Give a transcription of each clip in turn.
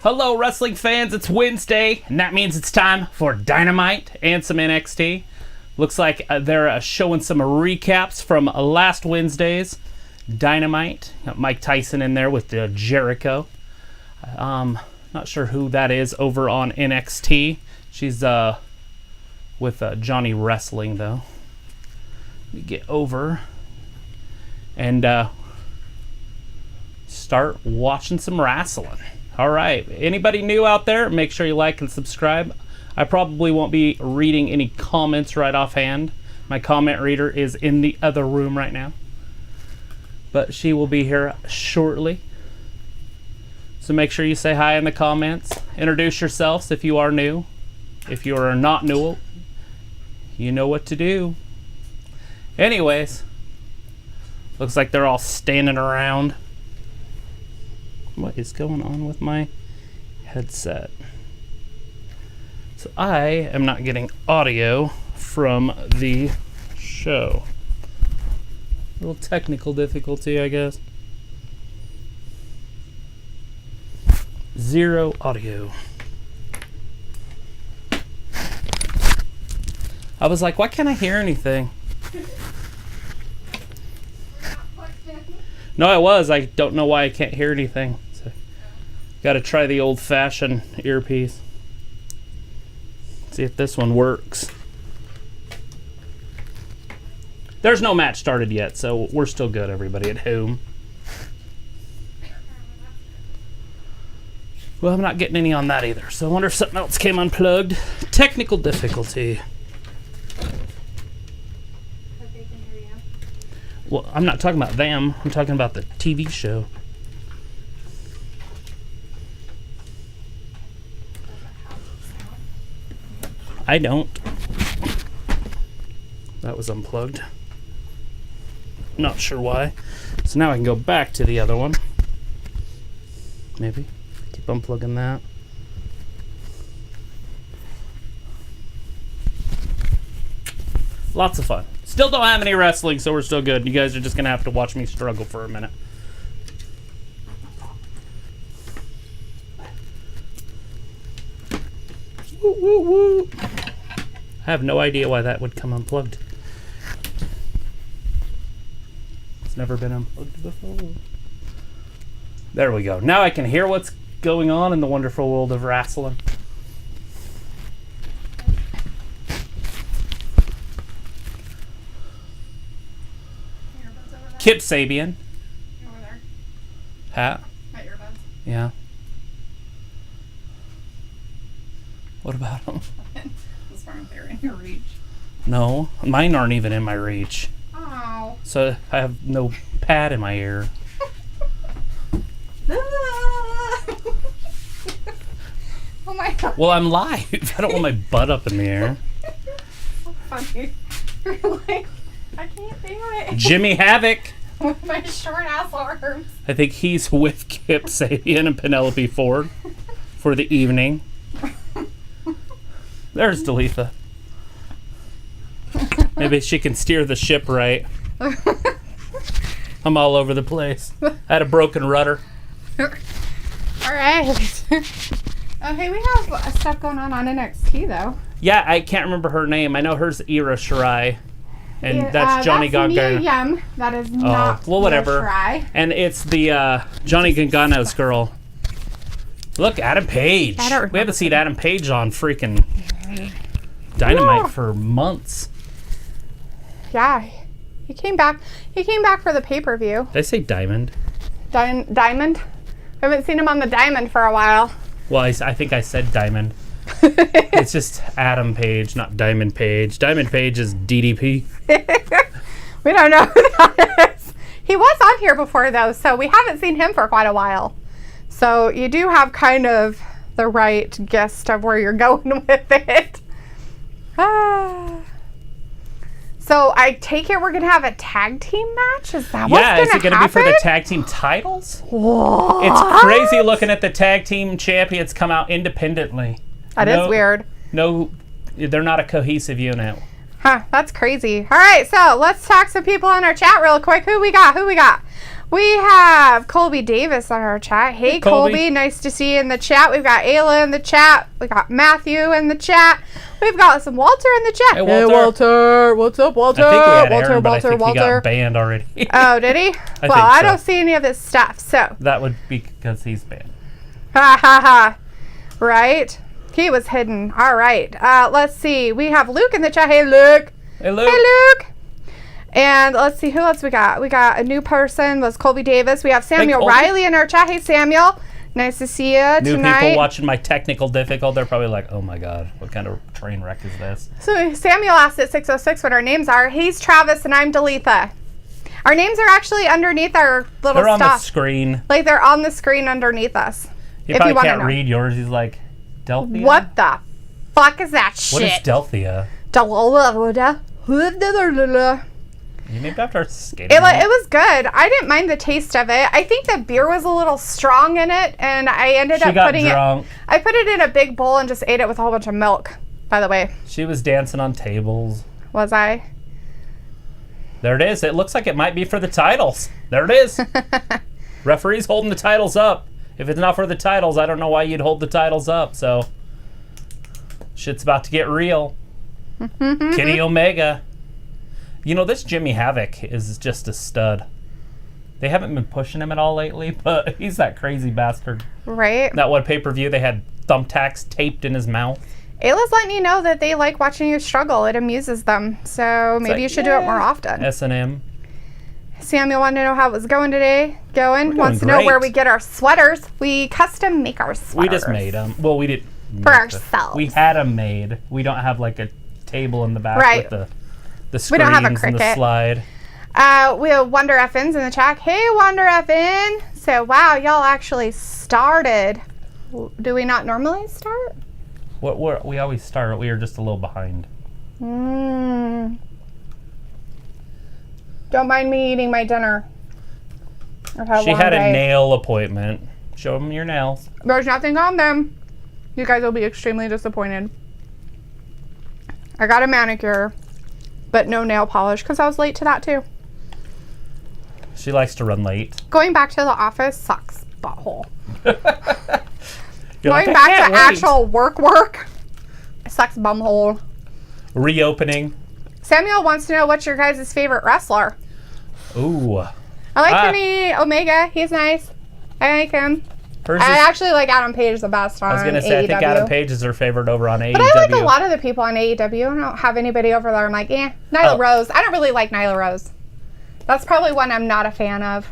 Hello, wrestling fans. It's Wednesday, and that means it's time for Dynamite and some NXT. Looks like they're showing some recaps from last Wednesday's Dynamite. Got Mike Tyson in there with Jericho. Not sure who that is over on NXT. She's with Johnny Wrestling, though. Let me get over and start watching some wrestling. All right. Anybody new out there, make sure you like and subscribe. I probably won't be reading any comments right offhand. My comment reader is in the other room right now. But she will be here shortly. So make sure you say hi in the comments. Introduce yourselves if you are new. If you are not new, you know what to do. Anyways, looks like they're all standing around. What is going on with my headset? So I am not getting audio from the show. A little technical difficulty, I guess. Zero audio. I was like, why can't I hear anything? No, I was. I don't know why I can't hear anything. So, got to try the old-fashioned earpiece. See if this one works. There's no match started yet, so we're still good, everybody at home. Well, I'm not getting any on that either, so I wonder if something else came unplugged. Technical difficulty. Well, I'm not talking about them. I'm talking about the TV show. I don't. That was unplugged. Not sure why. So now I can go back to the other one. Maybe. Keep unplugging that. Lots of fun. Still don't have any wrestling, so we're still good. You guys are just going to have to watch me struggle for a minute. Woo, woo, woo. I have no idea why that would come unplugged. It's never been unplugged before. There we go. Now I can hear what's going on in the wonderful world of wrestling. Kip Sabian. Over there. Hat. My earbuds. Yeah. What about them? As far as they're in your reach. No, mine aren't even in my reach. Oh. So I have no pad in my ear. Oh my god. Well, I'm live. I don't want my butt up in the air. So funny. You're like, I can't do it. Jimmy Havoc. With my short ass arms. I think he's with Kip Sabian and Penelope Ford for the evening. There's Dalethea. Maybe she can steer the ship right. I'm all over the place. I had a broken rudder. Alright. Oh, hey, we have stuff going on NXT, though. Yeah, I can't remember her name. I know hers Ira Shirai. And yeah, that's Johnny Gargano. Yum. That is not well, whatever. Shirai. And it's the Johnny Gargano's girl. Look, Adam Page. We haven't seen Adam Page on freaking Dynamite for months. Yeah. He came back. He came back for the pay-per-view. Did I say Diamond? Diamond? I haven't seen him on the Diamond for a while. Well, I think I said Diamond. It's just Adam Page, not Diamond Page. Diamond Page is DDP. We don't know who that is. He was on here before, though, so we haven't seen him for quite a while. So you do have kind of the right gist of where you're going with it. So I take it we're going to have a tag team match? Is that what's going to happen? Yeah, is it going to be for the tag team titles? What? It's crazy looking at the tag team champions come out independently. That is weird. No, they're not a cohesive unit. Huh, that's crazy. All right, so let's talk some people in our chat real quick. Who we got? We have Colby Davis on our chat. Hey, Colby. Nice to see you in the chat. We've got Ayla in the chat. We got Matthew in the chat. We've got some Walter in the chat. Hey, Walter. What's up, Walter? I think we had Walter, Aaron, but Walter, I think Walter. he got banned already. Oh, did he? I don't see any of his stuff, so. That would be because he's banned. Ha, ha, ha. Right? He was hidden. All right. Let's see. We have Luke in the chat. Hey, Luke. Hey, Luke. Hey, Luke. And let's see who else we got. We got a new person. Was Colby Davis. We have Samuel Riley in our chat. Hey, Samuel. Nice to see you tonight. New people watching my technical difficult. They're probably like, oh my God, what kind of train wreck is this? So Samuel asked at 606 what our names are. He's Travis and I'm Dalethea. Our names are actually underneath our little stuff. They're on the screen. Like they're on the screen underneath us. He probably can't read yours. He's like, Dalethea? What the fuck is that shit? What is Dalethea? You named after our skating. It was good. I didn't mind the taste of it. I think the beer was a little strong in it, and I ended up putting drunk. I put it in a big bowl and just ate it with a whole bunch of milk, by the way. She was dancing on tables. Was I? There it is. It looks like it might be for the titles. There it is. Referee's holding the titles up. If it's not for the titles, I don't know why you'd hold the titles up. So, shit's about to get real. Kenny Omega. You know, this Jimmy Havoc is just a stud. They haven't been pushing him at all lately, but he's that crazy bastard. Right. That one pay-per-view, they had thumbtacks taped in his mouth. Ayla's letting you know that they like watching you struggle. It amuses them. So maybe you should do it more often. S&M. Samuel wanted to know how it was going today. Wants to know where we get our sweaters. We custom make our sweaters. We just made them. Well, we didn't. For ourselves. We had them made. We don't have like a table in the back with the screens, we don't have a Cricut. And the slide. We have Wonder Effins in the chat. Hey, Wonder Effin. So, wow, y'all actually started. Do we not normally start? We always start. We are just a little behind. Don't mind me eating my dinner. She had a nail appointment. Show them your nails. There's nothing on them. You guys will be extremely disappointed. I got a manicure, but no nail polish because I was late to that too. She likes to run late. Going back to the office sucks, butthole. Going back to actual work, it sucks, bumhole. Reopening. Samuel wants to know what's your guys' favorite wrestler. Ooh. I like Kenny Omega. He's nice. I like him. I actually like Adam Page the best on AEW. I was going to say, I think Adam Page is her favorite over on AEW. But I like a lot of the people on AEW. I don't have anybody over there. I'm like, Nyla Rose. I don't really like Nyla Rose. That's probably one I'm not a fan of.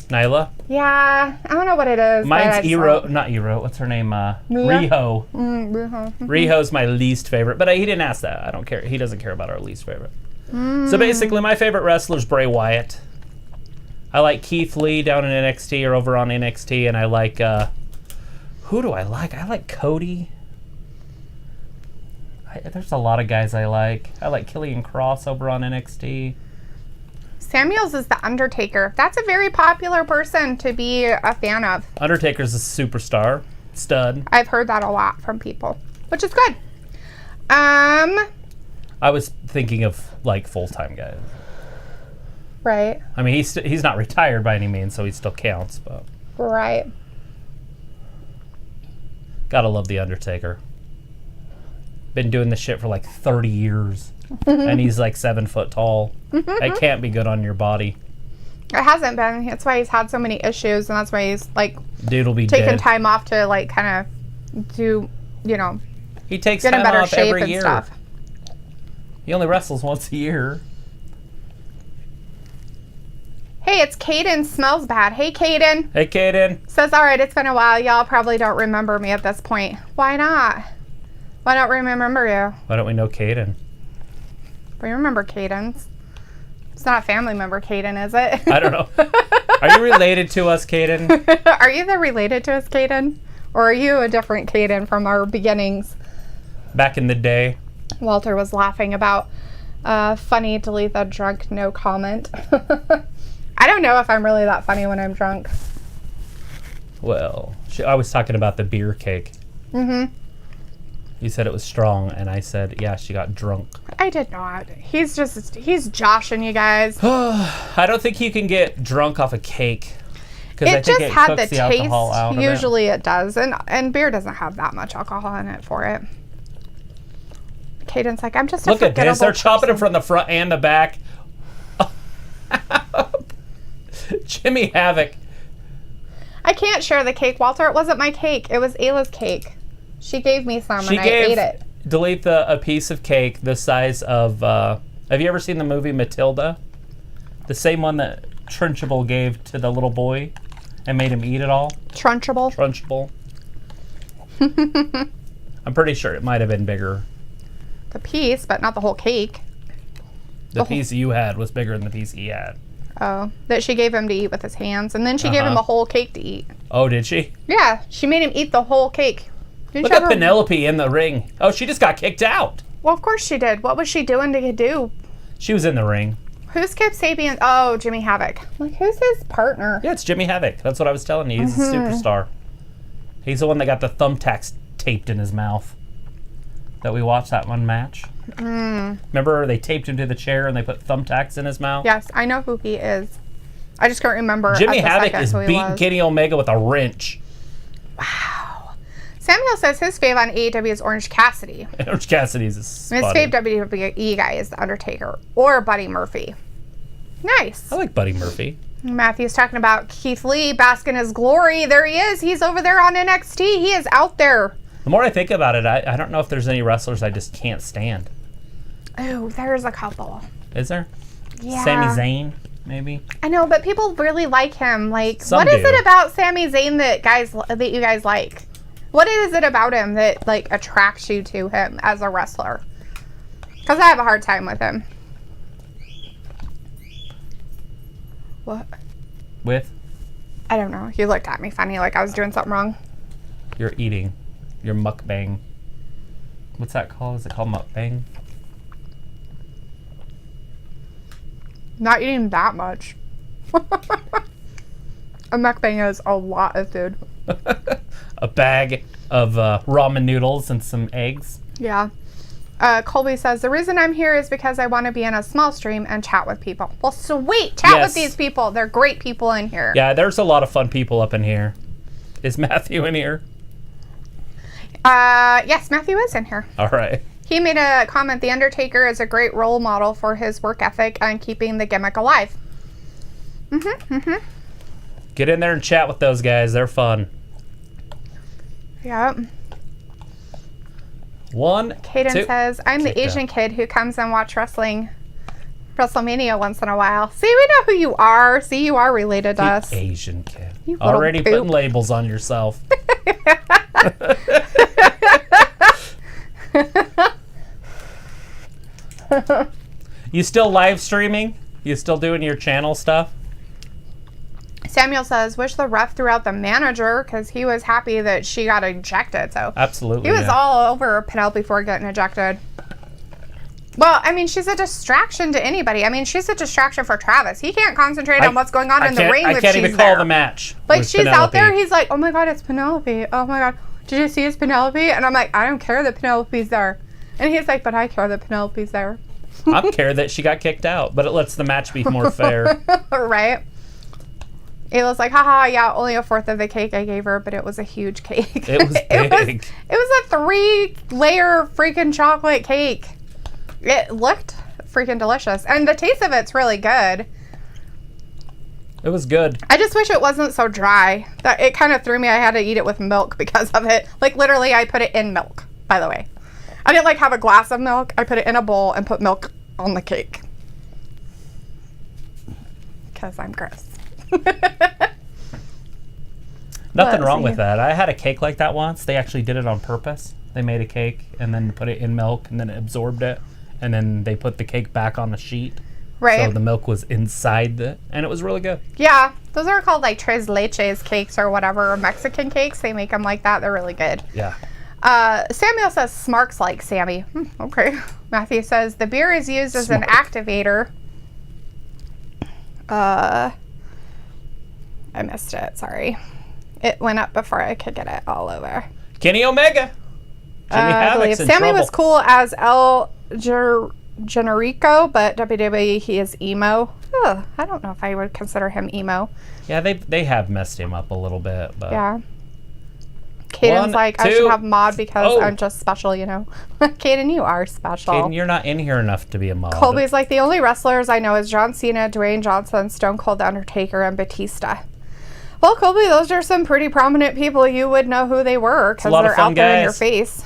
Nyla? Yeah. I don't know what it is. Mine's not Ero. What's her name? Riho. Riho. Riho's my least favorite. But he didn't ask that. I don't care. He doesn't care about our least favorite. So basically, my favorite wrestler is Bray Wyatt. I like Keith Lee down in NXT or over on NXT, and I like, who do I like? I like Cody. There's a lot of guys I like. I like Killian Cross over on NXT. Samuels is the Undertaker. That's a very popular person to be a fan of. Undertaker's a superstar. Stud. I've heard that a lot from people, which is good. I was thinking of, like, full-time guys. Right. I mean, he's not retired by any means, so he still counts. But right. Gotta love The Undertaker. Been doing this shit for like 30 years. And he's like 7 foot tall. It can't be good on your body. It hasn't been. That's why he's had so many issues, and that's why he's like Dude'll be taking dead. Time off to like kind of do, he takes get time in better off shape every and year. stuff. He only wrestles once a year. Hey, it's Caden Smells Bad. Hey, Caden. Hey, Caden. Says, all right, it's been a while. Y'all probably don't remember me at this point. Why not? Why don't we remember you? Why don't we know Caden? We remember Caden's. It's not a family member, Caden, is it? I don't know. Are you related to us, Caden? Are you related to us, Caden? Or are you a different Caden from our beginnings? Back in the day. Walter was laughing about funny Dalethea drunk, no comment. I don't know if I'm really that funny when I'm drunk. Well, I was talking about the beer cake. You said it was strong, and I said, yeah, she got drunk. I did not. He's joshing you guys. I don't think you can get drunk off a cake. It just had the taste. Usually it does. And beer doesn't have that much alcohol in it for it. Caden's like, I'm just a Look at this. They're person. chopping it from the front and the back. Jimmy Havoc. I can't share the cake, Walter. It wasn't my cake. It was Ayla's cake. She gave me some and I ate it. Dalethea a piece of cake the size of... have you ever seen the movie Matilda? The same one that Trunchbull gave to the little boy and made him eat it all. Trunchbull? Trunchbull. I'm pretty sure it might have been bigger. The piece, but not the whole cake. The piece you had was bigger than the piece he had. Oh, that she gave him to eat with his hands. And then she gave him the whole cake to eat. Oh, did she? Yeah, she made him eat the whole cake. Look at Penelope in the ring. Oh, she just got kicked out. Well, of course she did. What was she doing to do? She was in the ring. Who's Kip Sabian? Oh, Jimmy Havoc. Like, who's his partner? Yeah, it's Jimmy Havoc. That's what I was telling you. He's a superstar. He's the one that got the thumbtacks taped in his mouth. That we watched that one match. Remember they taped him to the chair and they put thumbtacks in his mouth? Yes, I know who he is. I just can't remember. Jimmy Havoc is beating Kenny Omega with a wrench. Wow. Samuel says his fave on AEW is Orange Cassidy. Orange Cassidy's a spotty. And his fave WWE guy is The Undertaker or Buddy Murphy. Nice. I like Buddy Murphy. Matthew's talking about Keith Lee basking his glory. There he is. He's over there on NXT. He is out there. The more I think about it, I don't know if there's any wrestlers I just can't stand. Oh, there's a couple. Is there? Yeah. Sami Zayn, maybe? I know, but people really like him. Like, Some what is do. it about Sami Zayn that you guys like? What is it about him that, like, attracts you to him as a wrestler? Because I have a hard time with him. What? With? I don't know. He looked at me funny, like I was doing something wrong. You're eating. Your mukbang. What's that called? Is it called mukbang? Not eating that much. A mukbang is a lot of food. A bag of ramen noodles and some eggs. Yeah. Colby says, the reason I'm here is because I want to be in a small stream and chat with people. Well, sweet. Chat with these people. They're great people in here. Yeah, there's a lot of fun people up in here. Is Matthew in here? Yes, Matthew is in here. All right. He made a comment, The Undertaker is a great role model for his work ethic and keeping the gimmick alive. Get in there and chat with those guys. They're fun. Yep. Caden says, I'm the Asian kid who comes and watch WrestleMania once in a while. See, we know who you are. See, you are related to us. Asian kid. You already putting labels on yourself. You still live streaming? You still doing your channel stuff? Samuel says, wish the ref threw out the manager because he was happy that she got ejected. So absolutely, he was all over Penelope Ford getting ejected. Well, I mean, she's a distraction to anybody. I mean, she's a distraction for Travis. He can't concentrate on what's going on in the ring. I can't even call the match. Like, she's out there. He's like, oh my God, it's Penelope. Oh my God. Did you see it's Penelope? And I'm like, I don't care that Penelope's there. And he's like, but I care that Penelope's there. I care that she got kicked out, but it lets the match be more fair. Right. Ayla's like, haha, yeah, only a fourth of the cake I gave her, but it was a huge cake. It was big. It was a 3-layer freaking chocolate cake. It looked freaking delicious. And the taste of it's really good. It was good. I just wish it wasn't so dry. That it kind of threw me. I had to eat it with milk because of it. Like, literally, I put it in milk, by the way. I didn't, like, have a glass of milk. I put it in a bowl and put milk on the cake. Because I'm gross. Nothing wrong with that. I had a cake like that once. They actually did it on purpose. They made a cake and then put it in milk and then it absorbed it. And then they put the cake back on the sheet. Right. So the milk was inside it. And it was really good. Yeah. Those are called like tres leches cakes or whatever. Mexican cakes. They make them like that. They're really good. Yeah. Samuel says Smarks like Sammy. Okay. Matthew says the beer is used as an activator. I missed it. Sorry. It went up before I could get it all over. Kenny Omega. I believe Sammy was cool as El Generico, but WWE, he is emo. Ugh, I don't know if I would consider him emo. Yeah, they have messed him up a little bit. But yeah. Caden's like, I should have mod because I'm just special, you know. Caden, you are special. Caden, you're not in here enough to be a mod. Colby's like, the only wrestlers I know is John Cena, Dwayne Johnson, Stone Cold The Undertaker, and Batista. Well, Colby, those are some pretty prominent people. You would know who they were because they're out there in your face.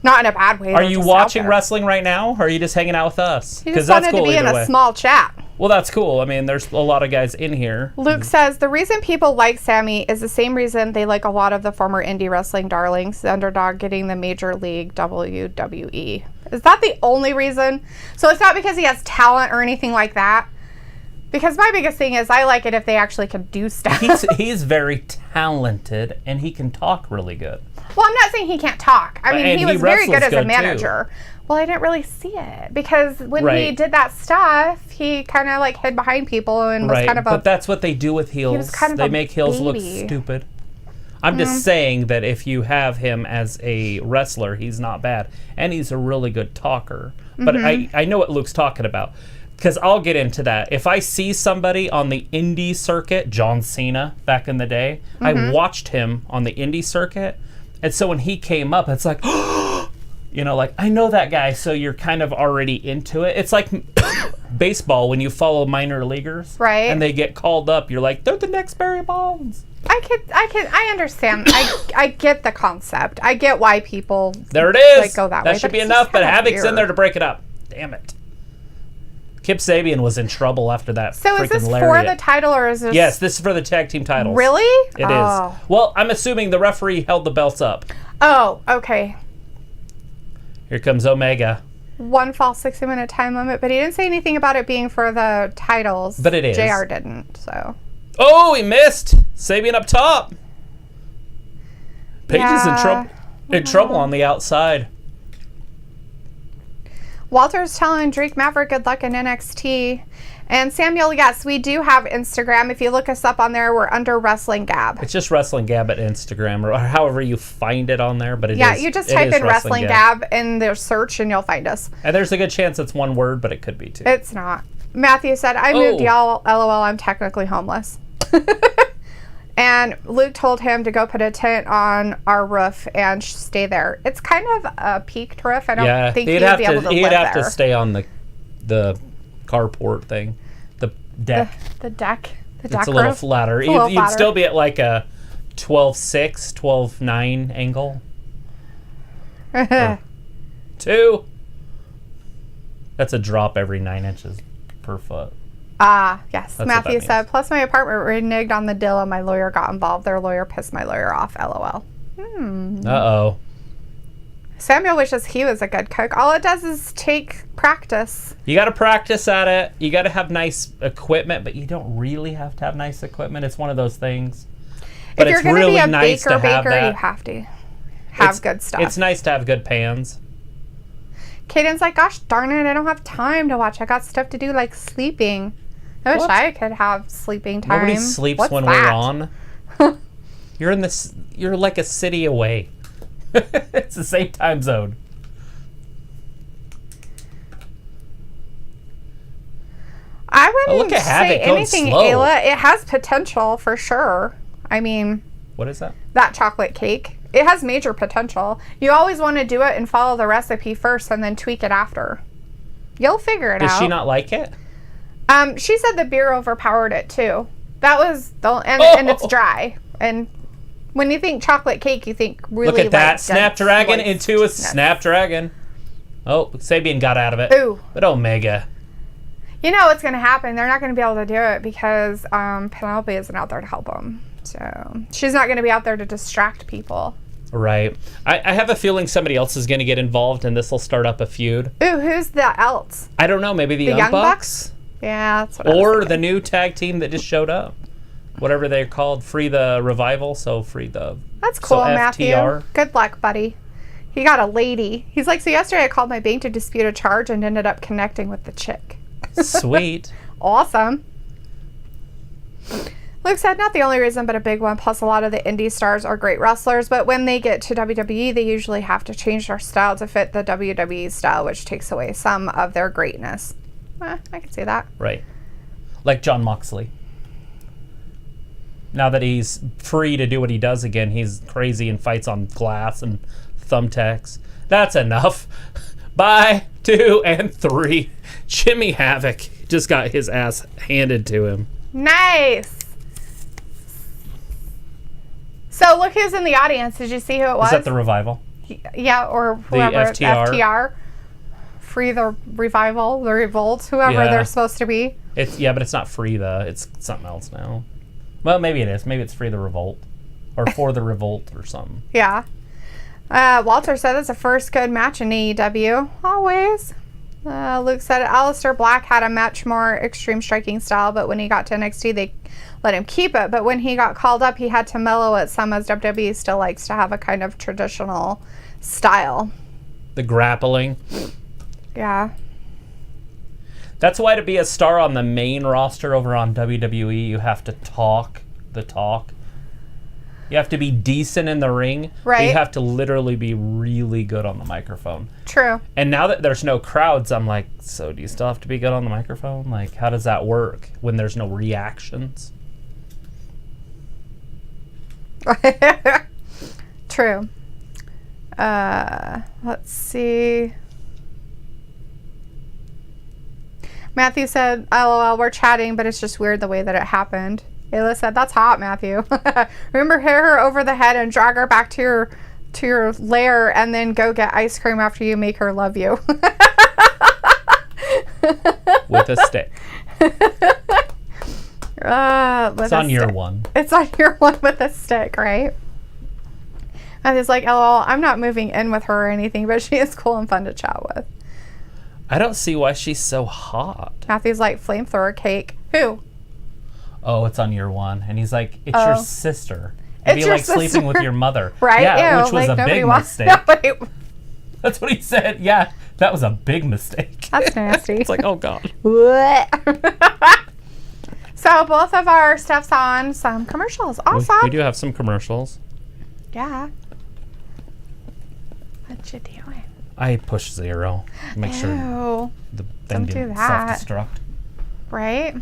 Not in a bad way. Are you watching wrestling right now, or are you just hanging out with us? He just wanted to be in a small chat. Well, that's cool. I mean, there's a lot of guys in here. Luke says, the reason people like Sammy is the same reason they like a lot of the former indie wrestling darlings, the underdog getting the major league WWE. Is that the only reason? So it's not because he has talent or anything like that? Because my biggest thing is I like it if they actually can do stuff. He's very talented, and he can talk really good. Well, I'm not saying he can't talk. I mean, he was very good as a manager. Too. Well, I didn't really see it because when he did that stuff, he kind of like hid behind people and was kind of But that's what they do with heels. He was kind of they make heels look stupid. I'm just saying that if you have him as a wrestler, he's not bad. And he's a really good talker. But I know what Luke's talking about. Because I'll get into that. If I see somebody on the indie circuit, John Cena back in the day, I watched him on the indie circuit. And so when he came up, it's like, you know, like, I know that guy, so you're kind of already into it. It's like baseball when you follow minor leaguers. Right. And they get called up. You're like, they're the next Barry Bonds. I understand. I get the concept. I get why people there it is. Like, go that way. That should be enough, but Havoc's in there to break it up. Damn it. Kip Sabian was in trouble after that. So is this for the title or is this? Yes, this is for the tag team titles. Really? It is. Well, I'm assuming the referee held the belts up. Oh, okay. Here comes Omega. One false 60-minute time limit, but he didn't say anything about it being for the titles. But it is. JR didn't, so. Oh, he missed. Sabian up top. Paige is in trouble on the outside. Walter's telling Drake Maverick good luck in NXT. And Samuel, yes, we do have Instagram. If you look us up on there, we're under WrestlingGab. It's just WrestlingGab at Instagram, or however you find it on there. But you just type in WrestlingGab in the search and you'll find us. And there's a good chance it's one word, but it could be two. It's not. Matthew said, I moved y'all. LOL, I'm technically homeless. And Luke told him to go put a tent on our roof and stay there. It's kind of a peaked roof. I don't think he'd be able to live there. He'd have to stay on the carport thing, the deck. The deck. The deck. It's a little flatter. You'd still be at like a 12.6, 12.9 angle. 2. That's a drop every 9 inches per foot. Yes. That's Matthew said, plus my apartment reneged on the deal and my lawyer got involved. Their lawyer pissed my lawyer off. LOL. Uh-oh. Samuel wishes he was a good cook. All it does is take practice. You got to practice at it. You got to have nice equipment, but you don't really have to have nice equipment. It's one of those things. But if you're going to be a baker, you have to have good stuff. It's nice to have good pans. Caden's like, gosh darn it, I don't have time to watch. I got stuff to do like sleeping. I wish I could have sleeping time. Nobody sleeps when we're on. You're like a city away. It's the same time zone. I wouldn't say anything, Ayla. It has potential for sure. I mean, what is that? That chocolate cake. It has major potential. You always want to do it and follow the recipe first and then tweak it after. You'll figure it out. Does she not like it? She said the beer overpowered it too. That was and it's dry. And when you think chocolate cake, you think really. Look at that Snapdragon into a Snapdragon. Oh, Sabian got out of it. Ooh. But Omega. You know what's going to happen? They're not going to be able to do it because Penelope isn't out there to help them. So she's not going to be out there to distract people. Right. I have a feeling somebody else is going to get involved and this will start up a feud. Ooh, who's the else? I don't know. Maybe the Young Bucks? Yeah, that's what or the new tag team that just showed up. Whatever they're called. Free the Revival, so free the... That's cool, Matthew. Good luck, buddy. He got a lady. He's like, so yesterday I called my bank to dispute a charge and ended up connecting with the chick. Sweet. Awesome. Luke said, not the only reason, but a big one. Plus, a lot of the indie stars are great wrestlers, but when they get to WWE, they usually have to change their style to fit the WWE style, which takes away some of their greatness. I can see that. Right. Like Jon Moxley. Now that he's free to do what he does again, he's crazy and fights on glass and thumbtacks. That's enough. Bye, 2 and 3. Jimmy Havoc just got his ass handed to him. Nice. So look who's in the audience. Did you see who it was? Is that the Revival? Yeah, or whoever. The FTR. Free the Revival, the Revolt, whoever they're supposed to be. But it's not Free it's something else now. Well, maybe it is. Maybe it's Free the Revolt. Or For the Revolt or something. Yeah. Walter said it's the first good match in AEW. Always. Luke said Aleister Black had a much more extreme striking style, but when he got to NXT, they let him keep it. But when he got called up, he had to mellow it some, as WWE still likes to have a kind of traditional style. The grappling. Yeah. That's why to be a star on the main roster over on WWE, you have to talk the talk. You have to be decent in the ring. Right. But you have to literally be really good on the microphone. True. And now that there's no crowds, I'm like, so do you still have to be good on the microphone? Like, how does that work when there's no reactions? True. Let's see. Matthew said, LOL, we're chatting, but it's just weird the way that it happened. Ayla said, that's hot, Matthew. Remember, hit her over the head and drag her back to your lair and then go get ice cream after you make her love you. With a stick. It's on year one. It's on year one with a stick, right? And he's like, LOL, I'm not moving in with her or anything, but she is cool and fun to chat with. I don't see why she's so hot. Matthew's like, flamethrower cake. Who? Oh, it's on year one. And he's like, it's your sister. It'd be like sister. sleeping with your mother. Right? Yeah, Ew, which was like, a big mistake. That's what he said. Yeah, that was a big mistake. That's nasty. It's like, oh, God. So both of our stuff's on some commercials. Awesome. We do have some commercials. Yeah. What you doing? I pushed 0. Make sure the thing didn't self-destruct. Right?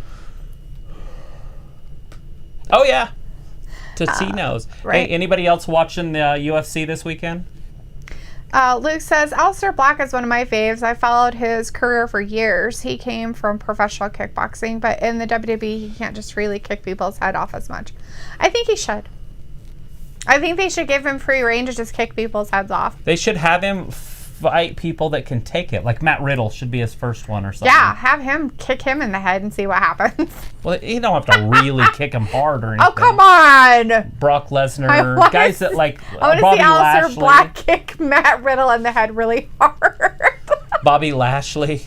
Oh, yeah. Totino's. Right. Hey, anybody else watching the UFC this weekend? Luke says, Aleister Black is one of my faves. I followed his career for years. He came from professional kickboxing, but in the WWE, he can't just really kick people's head off as much. I think he should. I think they should give him free reign to just kick people's heads off. They should have him fight people that can take it. Like Matt Riddle should be his first one or something. Yeah, have him kick him in the head and see what happens. Well, you don't have to really kick him hard or anything. Oh, come on! Brock Lesnar, guys that like I want to see Aleister Black kick Matt Riddle in the head really hard. Bobby Lashley.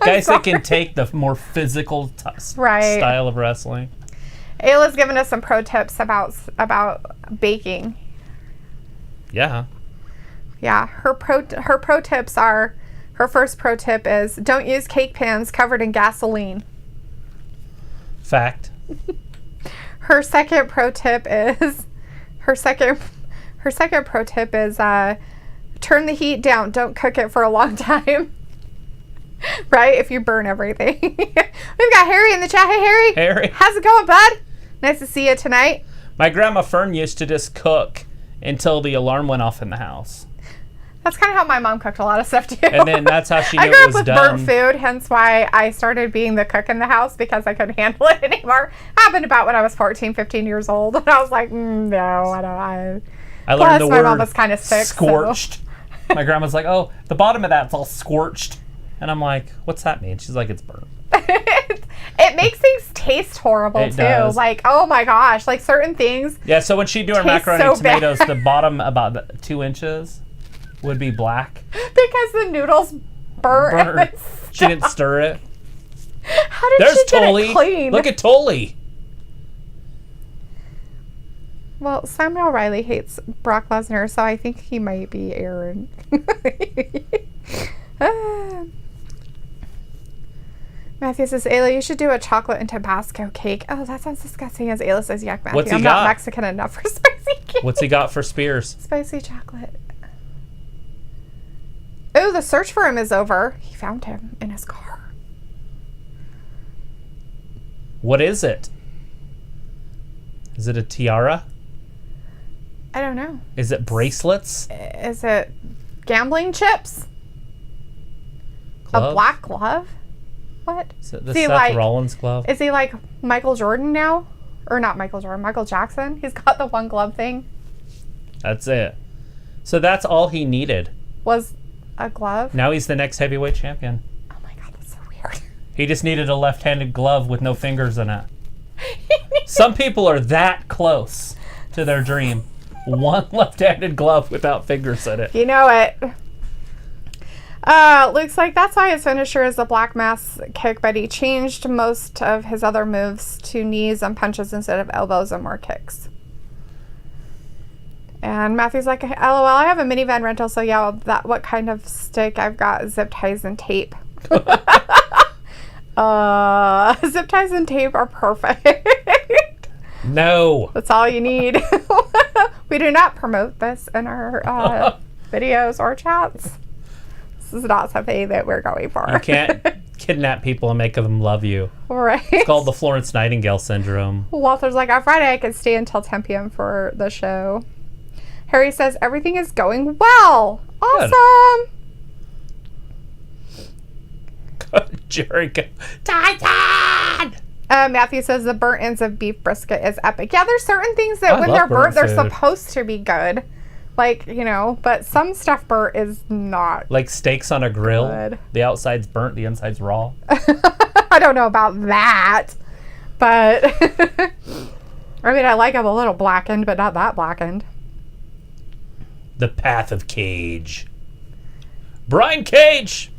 Guys that can take the more physical style of wrestling. Ayla's giving us some pro tips about baking. Yeah. Yeah, her pro tips are, her first pro tip is don't use cake pans covered in gasoline. Fact. Her second pro tip is turn the heat down. Don't cook it for a long time. Right? If you burn everything. We've got Harry in the chat. Hey, Harry. Harry. How's it going, bud? Nice to see you tonight. My grandma Fern used to just cook until the alarm went off in the house. That's kind of how my mom cooked a lot of stuff, too. And then that's how she knew I grew it was up with done. burnt food, hence why I started being the cook in the house, because I couldn't handle it anymore. Happened about when I was 14, 15 years old. And I was like, no, I don't. I learned the my word mom was kind of sick. scorched. So. My grandma's like, oh, the bottom of that's all scorched. And I'm like, what's that mean? She's like, it's burnt. It makes things taste horrible, it too. Does. Like, oh my gosh, like certain things. Yeah, so when she'd do her macaroni and tomatoes, the bottom about 2 inches would be black. Because the noodles burnt. She didn't stir it. How did she get it clean? Look at Tully. Well, Samuel Riley hates Brock Lesnar, so I think he might be Aaron. Matthew says, Ayla, you should do a chocolate and Tabasco cake. Oh, that sounds disgusting. As Ayla says, yuck, Matthew. What's he I'm got? not Mexican enough for spicy cake. What's he got for Spears? Spicy chocolate. Oh, the search for him is over. He found him in his car. What is it? Is it a tiara? I don't know. Is it bracelets? Is it gambling chips? Glove? A black glove? What? Is it the Seth Rollins glove? Is he like Michael Jordan now? Or not Michael Jordan, Michael Jackson? He's got the one glove thing. That's it. So that's all he needed. Was a glove? Now he's the next heavyweight champion. Oh my god, that's so weird. He just needed a left-handed glove with no fingers in it. Some people are that close to their dream. One left-handed glove without fingers in it. You know it. Looks like that's why his finisher is the black mass kick, but he changed most of his other moves to knees and punches instead of elbows and more kicks. And Matthew's like, LOL, I have a minivan rental, so yeah, what kind of stick? I've got zip ties and tape. Zip ties and tape are perfect. No. That's all you need. We do not promote this in our videos or chats. This is not something that we're going for. You can't kidnap people and make them love you. Right. It's called the Florence Nightingale syndrome. Walter's like, on Friday I could stay until 10 p.m. for the show. Harry says, everything is going well. Awesome. Jericho. Titan! Matthew says the burnt ends of beef brisket is epic. Yeah, there's certain things that when they're burnt, they're supposed to be good. Like, you know, but some stuff burnt is not. Like steaks on a grill. Good. The outside's burnt, the inside's raw. I don't know about that. But, I mean, I like them a little blackened, but not that blackened. The Path of Cage. Brian Cage!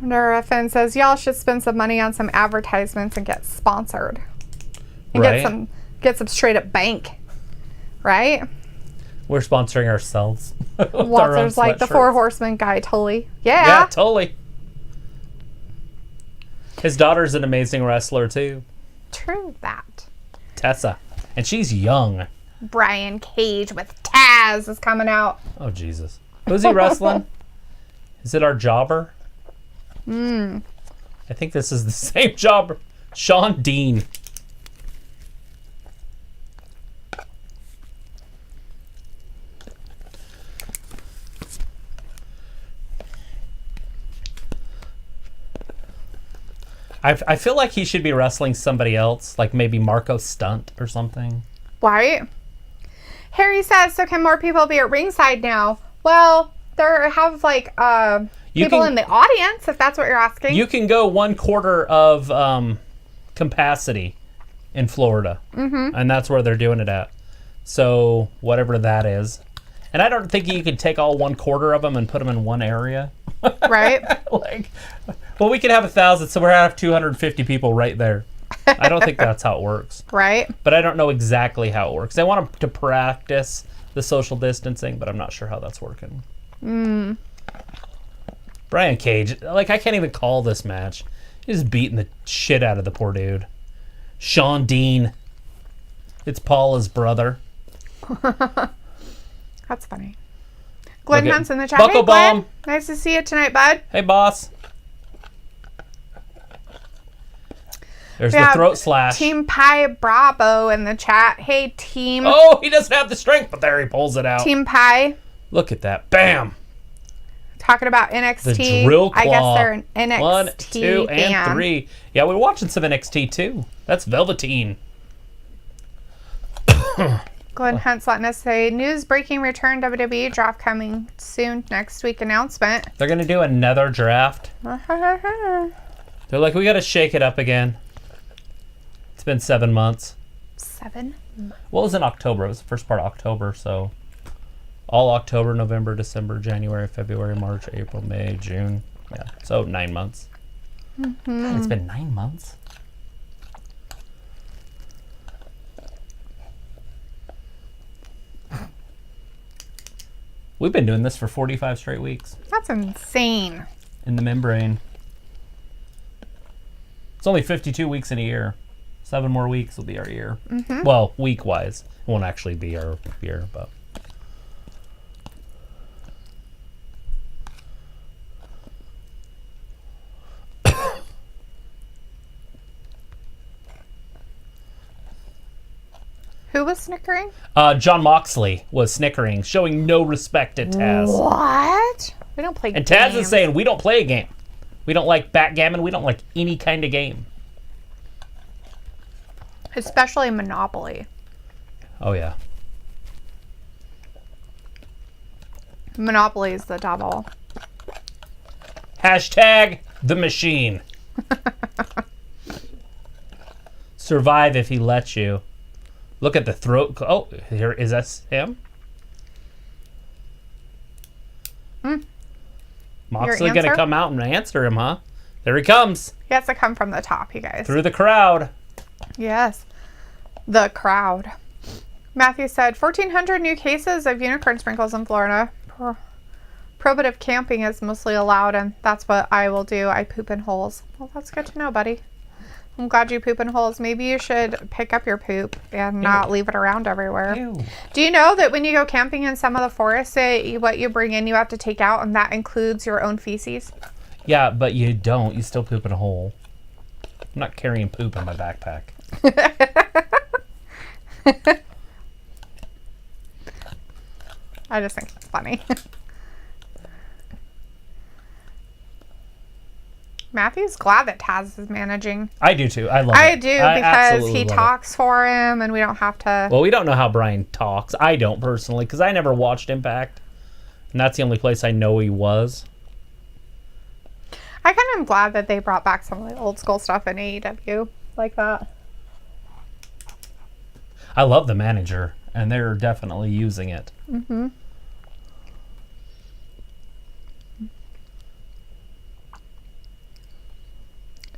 Nerafin says, y'all should spend some money on some advertisements and get sponsored. And Right. get some straight up bank. Right? We're sponsoring ourselves. Walter's like the Four Horsemen guy, totally. Yeah, totally. His daughter's an amazing wrestler, too. True that. Tessa. And she's young. Brian Cage with Taz is coming out. Oh, Jesus. Who's he wrestling? Is it our jobber? I think this is the same jobber. Sean Dean. I feel like he should be wrestling somebody else, like maybe Marko Stunt or something. Right? Harry says, so can more people be at ringside now? Well, there have like people in the audience, if that's what you're asking. You can go 1/4 of capacity in Florida. Mm-hmm. And that's where they're doing it at. So whatever that is. And I don't think you could take all 1/4 of them and put them in one area. Right? Like, well, we could have 1,000, so we're going to have 250 people right there. I don't think that's how it works. Right. But I don't know exactly how it works. They want them to practice the social distancing, but I'm not sure how that's working. Brian Cage, like, I can't even call this match. He's beating the shit out of the poor dude. Sean Dean. It's Paula's brother. That's funny. Glenn Hunt's in the chat. Buckle Hey, Glenn. Bomb. Nice to see you tonight, bud. Hey, boss. There's the throat slash. Team Pie Bravo in the chat. Hey, team. Oh, he doesn't have the strength, but there he pulls it out. Team Pie. Look at that. Bam. Talking about NXT. The drill claw. I guess they're an NXT 1, 2, fan. and 3. Yeah, we're watching some NXT too. That's Velveteen. Glenn Hunt's letting us say, news breaking return WWE draft coming soon next week announcement. They're going to do another draft. They're like, we got to shake it up again. It's been 7 months. 7 months. Well, it was in October. It was the first part of October, so all October, November, December, January, February, March, April, May, June. Yeah, so 9 months. God, it's been 9 months. We've been doing this for 45 straight weeks. That's insane. In the membrane. It's only 52 weeks in a year. 7 more weeks will be our year. Mm-hmm. Well, week-wise. It won't actually be our year, but... Who was snickering? Jon Moxley was snickering, showing no respect to Taz. What? We don't play and games. Taz is saying, we don't play a game. We don't like backgammon. We don't like any kind of game. Especially Monopoly. Oh, yeah. Monopoly is the devil. Hashtag the machine. Survive if he lets you. Look at the throat. Oh, here is that him? Moxley going to come out and answer him, huh? There he comes. He has to come from the top, you guys. Through the crowd. Yes. The crowd. Matthew said, 1,400 new cases of unicorn sprinkles in Florida. Probative camping is mostly allowed, and that's what I will do. I poop in holes. Well, that's good to know, buddy. I'm glad you poop in holes. Maybe you should pick up your poop and not leave it around everywhere. Ew. Do you know that when you go camping in some of the forests, what you bring in, you have to take out, and that includes your own feces? Yeah, but you don't. You still poop in a hole. I'm not carrying poop in my backpack. I just think it's funny. Matthew's glad that Taz is managing. I do too. I love it. I do because he talks for him and we don't have to. Well, we don't know how Brian talks. I don't personally because I never watched Impact. And that's the only place I know he was. I kind of am glad that they brought back some of the old school stuff in AEW like that. I love the manager and they're definitely using it. Mm-hmm.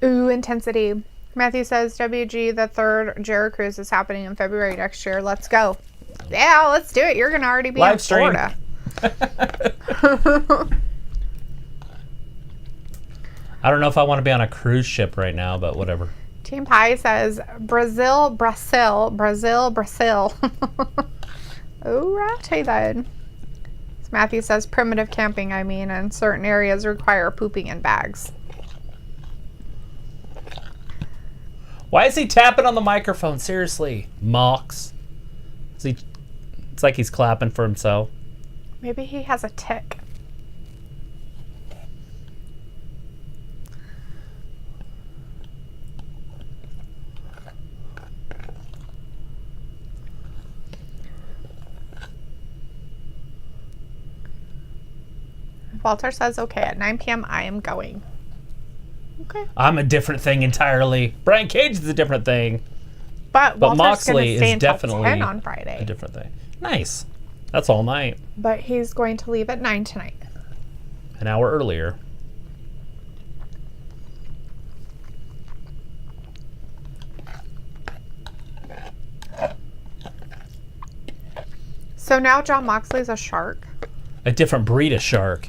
Ooh, intensity. Matthew says WG, the third Jericho Cruise is happening in February next year. Let's go. Yeah, let's do it. You're going to already be in Florida. I don't know if I want to be on a cruise ship right now, but whatever. Team Pie says Brazil. Oh, righty then. Matthew says primitive camping, and certain areas require pooping in bags. Why is he tapping on the microphone? Seriously, Mox. It's like he's clapping for himself. Maybe he has a tick. Walter says, okay, at 9 p.m. I am going. Okay. I'm a different thing entirely. Brian Cage is a different thing. But Moxley is definitely 10 on Friday. A different thing. Nice. That's all night. But he's going to leave at 9 tonight. An hour earlier. So now Jon Moxley's a shark? A different breed of shark.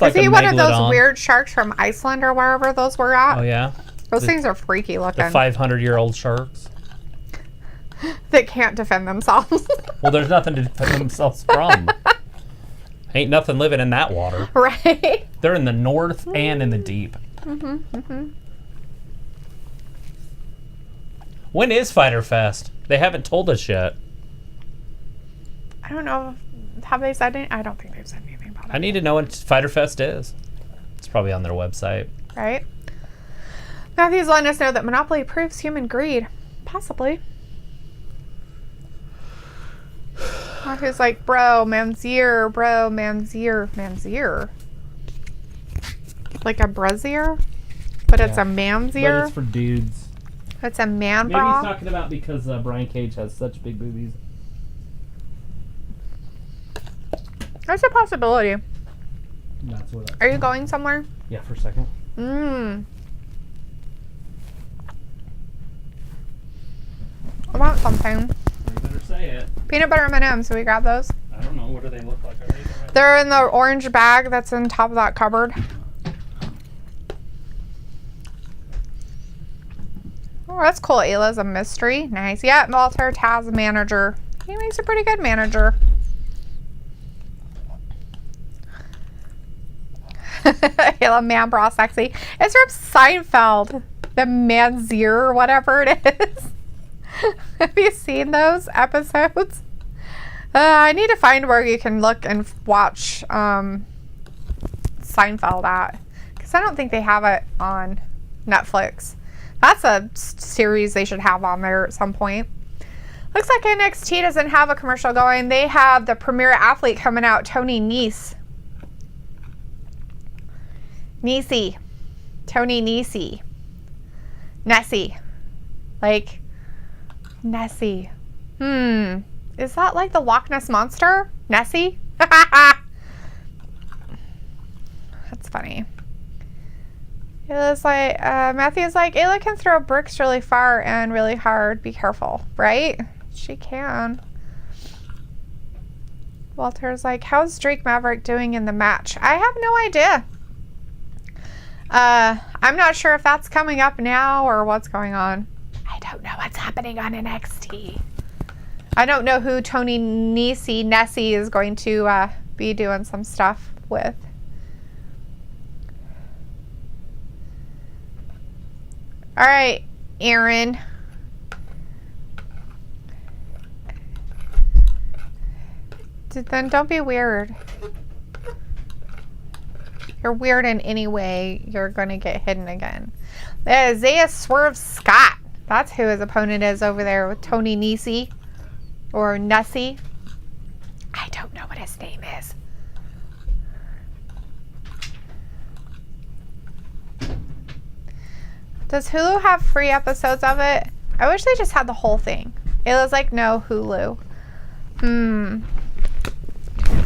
Is he one of those weird sharks from Iceland or wherever those were at? Oh, yeah? Those things are freaky looking. The 500-year-old sharks? That can't defend themselves. Well, there's nothing to defend themselves from. Ain't nothing living in that water. Right? They're in the north and in the deep. Mm-hmm, mm-hmm. When is Fyter Fest? They haven't told us yet. I don't know. Have they said anything? I don't think they've said anything about it. I need to know what Fyter Fest is. It's probably on their website. Right? Matthew's letting us know that Monopoly proves human greed. Possibly. Matthew's like, bro, Manzier. Like a brazier? But yeah. It's a manzier? But it's for dudes. It's a man Maybe bra? he's talking about because Brian Cage has such big boobies. That's a possibility. That's what Are you going somewhere? Yeah, for a second. I want something. You better say it. Peanut butter M&Ms. So we grab those? I don't know. What do they look like? Are they the right They're in the orange bag that's on top of that cupboard. Oh, that's cool. Ayla's a mystery. Nice. Yeah, Walter Taz, a manager. He makes a pretty good manager. Ayla, man, bra, sexy. It's from Seinfeld. The Manzier or whatever it is. Have you seen those episodes? I need to find where you can look and watch Seinfeld at. Because I don't think they have it on Netflix. That's a series they should have on there at some point. Looks like NXT doesn't have a commercial going. They have the premier athlete coming out, Tony Nese. Tony Nese. Nessie. Like, Nessie. Is that like the Loch Ness Monster? Nessie? That's funny. Ayla's like, Matthew's like, Ayla can throw bricks really far and really hard. Be careful, right? She can. Walter's like, how's Drake Maverick doing in the match? I have no idea. I'm not sure if that's coming up now or what's going on. I don't know what's happening on NXT. I don't know who Tony Nessie is going to be doing some stuff with. All right, Aaron. Then don't be weird. You're weird in any way, you're going to get hidden again. Isaiah Swerve Scott. That's who his opponent is over there with Tony Nese. Or Nessie. I don't know what his name is. Does Hulu have free episodes of it? I wish they just had the whole thing. It was like, no, Hulu.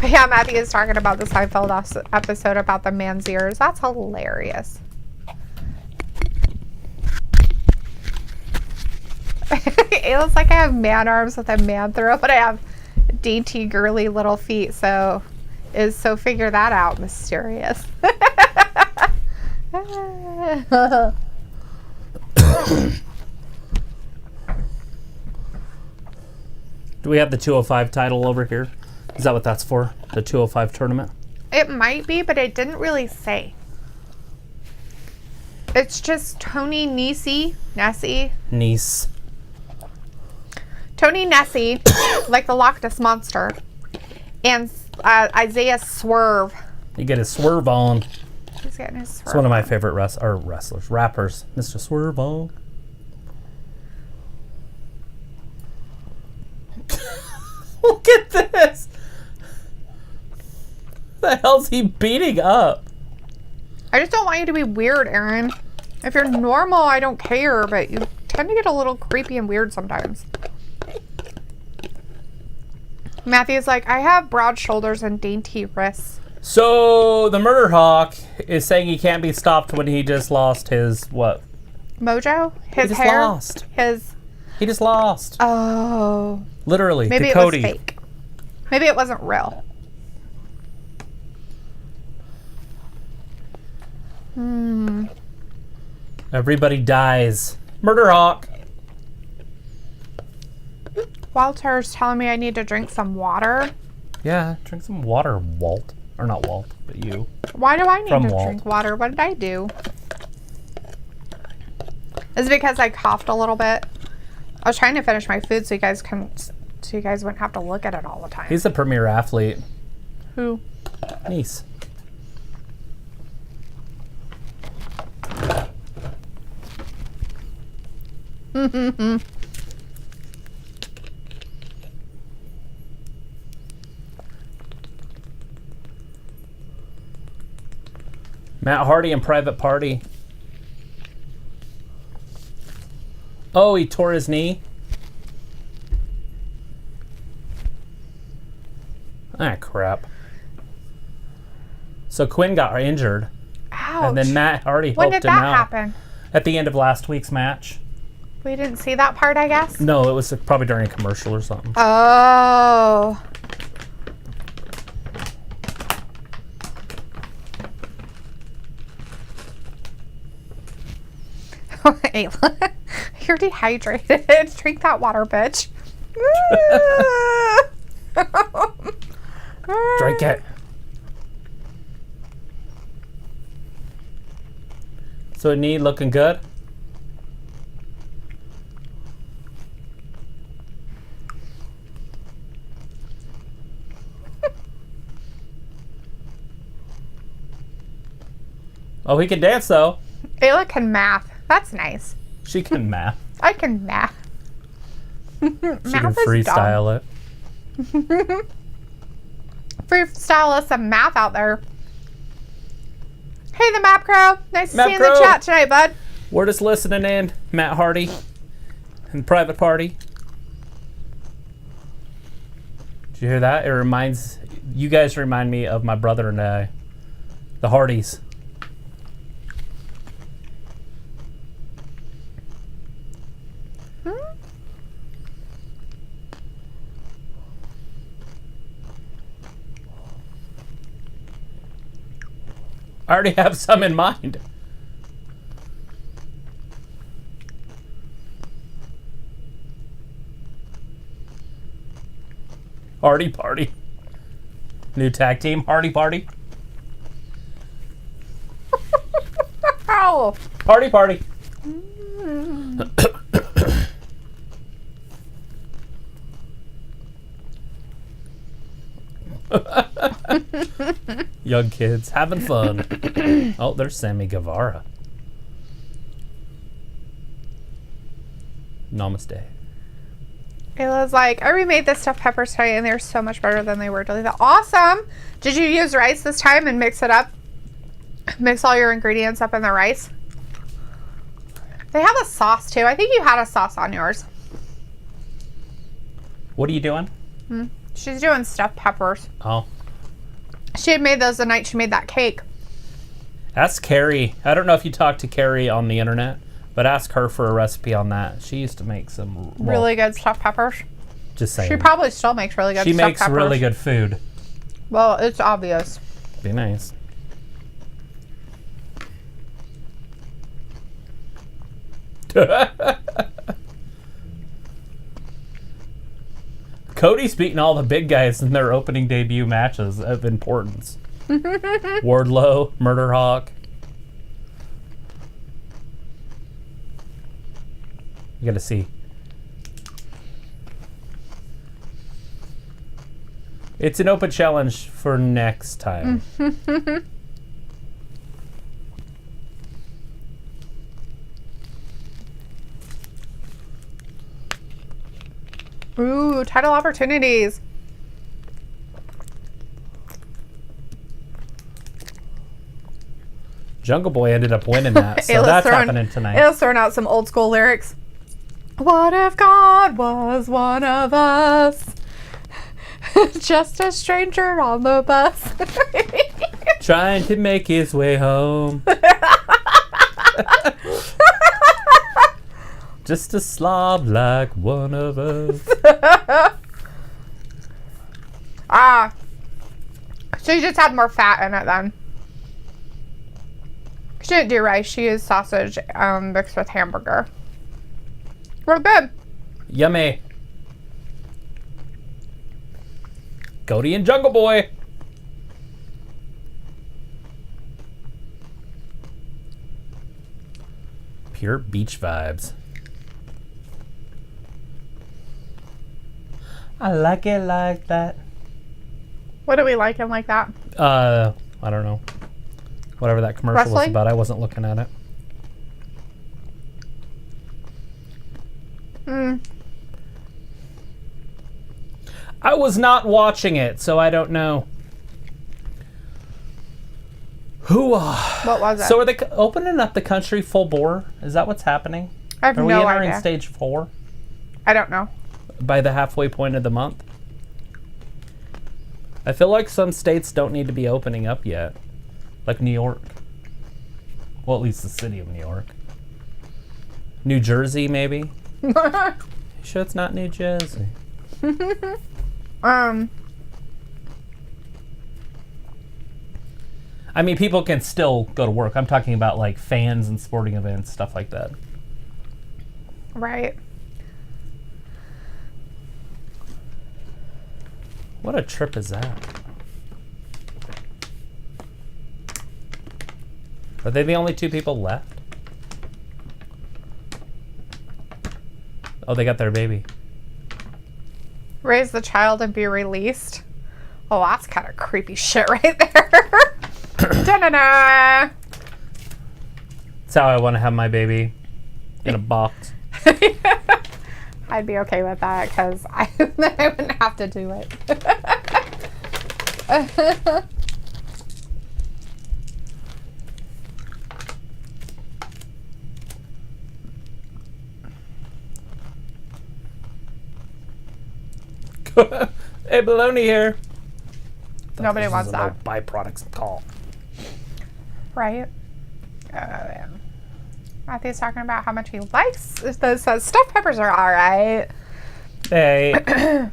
But yeah, Matthew is talking about the Seinfeld episode about the Manziers. That's hilarious. It looks like I have man arms with a man throw, but I have dainty, girly little feet. So figure that out, mysterious. Do we have the 205 title over here? Is that what that's for? The 205 tournament? It might be, but it didn't really say. It's just Tony Nessie. Tony Nessie, like the Loch Ness Monster, and Isaiah Swerve. You get his swerve on. He's getting his swerve. It's one of my favorite rappers, Mr. Swerve on. Look at this. What the hell's he beating up? I just don't want you to be weird, Aaron. If you're normal, I don't care, but you tend to get a little creepy and weird sometimes. Matthew's like, I have broad shoulders and dainty wrists. So the Murder Hawk is saying he can't be stopped when he just lost his what? Mojo? His he just hair? Lost. He just lost. Oh. Literally. Maybe to it Cody. was fake. Maybe it wasn't real. Everybody dies. Murder Hawk. Walter's telling me I need to drink some water. Yeah, drink some water, Walt. Or not Walt, but you. Why do I need to Walt. drink water? What did I do? Is it because I coughed a little bit? I was trying to finish my food so you guys wouldn't have to look at it all the time. He's the premier athlete. Who? Nice. Matt Hardy and Private Party. Oh, he tore his knee. Ah, crap. So Quinn got injured. Ouch. And then Matt Hardy When helped did him that out. happen? At the end of last week's match. We didn't see that part, I guess? No, it was probably during a commercial or something. Oh. Ayla, you're dehydrated. Drink that water, bitch. Drink it. So knee looking good? Oh, he can dance though. Ayla can math. That's nice. She can math. I can math. She can freestyle it. Freestyle us some math out there. Hey, the Map Crow. Nice to Map see you in the Crow. chat tonight, bud. We're just listening in, Matt Hardy and Private Party. Did you hear that? It reminds you guys remind me of my brother and I, the Hardys. I already have some in mind. Hardy Party. New tag team, Hardy Party. Oh. Party Party. Young kids having fun. Oh, there's Sammy Guevara. Namaste. Ayla's like, I remade the stuffed peppers today and they're so much better than they were. Dalethea. Awesome. Did you use rice this time and mix it up? Mix all your ingredients up in the rice? They have a sauce too. I think you had a sauce on yours. What are you doing? She's doing stuffed peppers. Oh. She had made those the night she made that cake. Ask Carrie. I don't know if you talked to Carrie on the internet, but ask her for a recipe on that. She used to make some Really good stuffed peppers. Just saying. She probably still makes really good She stuffed makes peppers. really good food. Well, it's obvious. Be nice. Cody's beating all the big guys in their opening debut matches of importance. Wardlow, Murder Hawk. You gotta see. It's an open challenge for next time. Ooh, title opportunities. Jungle Boy ended up winning that, so that's happening tonight. Ayla's throwing out some old school lyrics. What if God was one of us? Just a stranger on the bus. Trying to make his way home. Just a slob like one of us. She just had more fat in it then. She didn't do rice. She used sausage mixed with hamburger. Real good. Yummy. Cody and Jungle Boy. Pure beach vibes. I like it like that. What do we like him like that? I don't know. Whatever that commercial was Wrestling? about, I wasn't looking at it. I was not watching it, so I don't know. Hoo-ah. What was it? So are they opening up the country full bore? Is that what's happening? I have Are we no entering idea. stage 4 I don't know. by the halfway point of the month? I feel like some states don't need to be opening up yet. Like New York. Well, at least the city of New York. New Jersey, maybe? You sure it's not New Jersey? I mean, people can still go to work. I'm talking about like fans and sporting events, stuff like that. Right. What a trip is that? Are they the only two people left? Oh, they got their baby. Raise the child and be released. Oh, that's kind of creepy shit right there. Da-da-da. That's how I want to have my baby. In a box. I'd be okay with that because I wouldn't have to do it. Hey, baloney here. Nobody wants that. Byproducts call. Right? Matthew's talking about how much he likes. Those stuffed peppers are all right. Hey.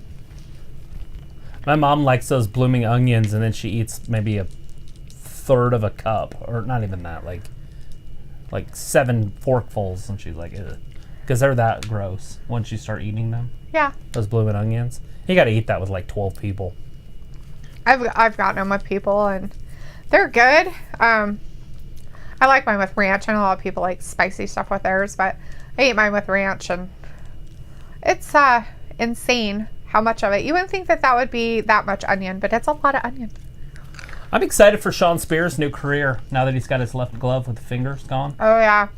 My mom likes those blooming onions, and then she eats maybe a third of a cup, or not even that, like 7 forkfuls, and she's like, ugh. Because they're that gross once you start eating them. Yeah. Those blooming onions. You got to eat that with like 12 people. I've gotten them with people, and they're good. I like mine with ranch. I know a lot of people like spicy stuff with theirs, but I eat mine with ranch, and it's insane how much of it. You wouldn't think that would be that much onion, but it's a lot of onion. I'm excited for Shawn Spears' new career now that he's got his left glove with the fingers gone. Oh, yeah.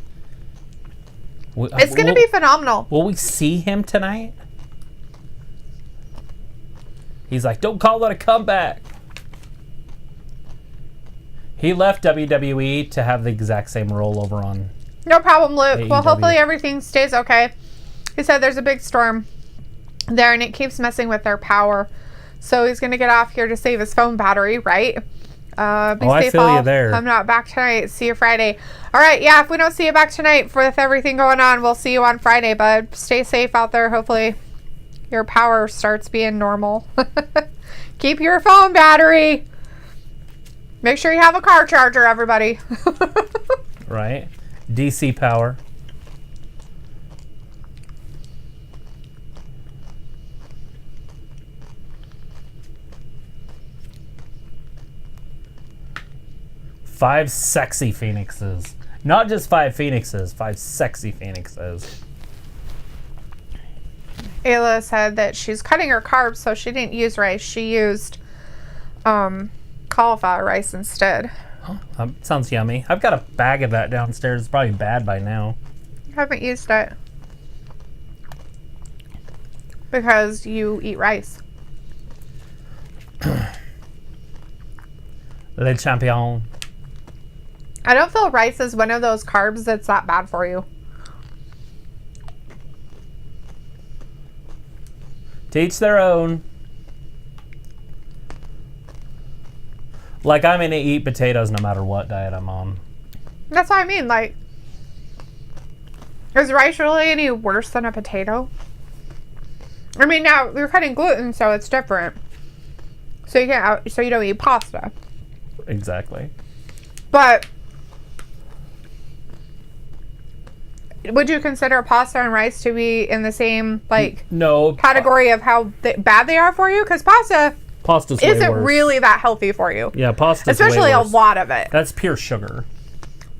It's going to be phenomenal. Will we see him tonight? He's like, don't call that a comeback. He left WWE to have the exact same role over on No problem, Luke. AEW. Well, hopefully everything stays okay. He said there's a big storm there, and it keeps messing with their power. So he's going to get off here to save his phone battery, right? Be safe, I feel you there. I'm not back tonight. See you Friday. All right, yeah, if we don't see you back tonight with everything going on, we'll see you on Friday, bud. Stay safe out there. Hopefully your power starts being normal. Keep your phone battery. Make sure you have a car charger, everybody. right? DC power. Five sexy phoenixes. Not just 5 phoenixes, 5 sexy phoenixes. Ayla said that she's cutting her carbs, so she didn't use rice. She used cauliflower rice instead. Oh, sounds yummy. I've got a bag of that downstairs. It's probably bad by now. I haven't used it because you eat rice. Le champion. I don't feel rice is one of those carbs that's that bad for you. To each their own. Like, I'm going to eat potatoes no matter what diet I'm on. That's what I mean. Like, is rice really any worse than a potato? I mean, now you're cutting gluten, so it's different. So you can't. So you don't eat pasta. Exactly. But would you consider pasta and rice to be in the same category of how bad they are for you? Because pasta's isn't way worse. Really that healthy for you. Yeah, pasta's especially way a worse. lot of it. That's pure sugar.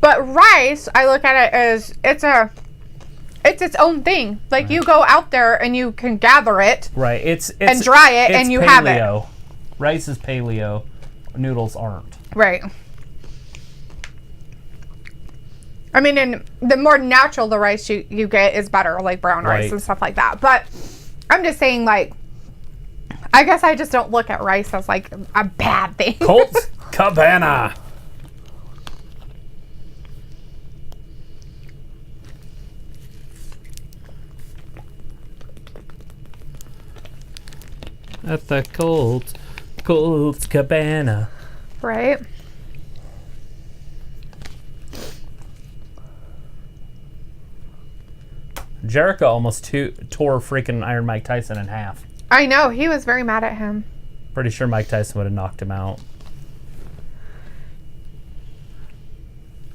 But rice, I look at it as it's its own thing. Like, you go out there and you can gather it, right? It's and dry it, and you have it. Rice is paleo. Noodles aren't. Right. I mean, and the more natural the rice you get is better, like brown rice and stuff like that. But I'm just saying, like, I guess I just don't look at rice as like a bad thing. Colt Cabana. At the Colts Cabana. Right. Jericho almost tore freaking Iron Mike Tyson in half. I know. He was very mad at him. Pretty sure Mike Tyson would have knocked him out.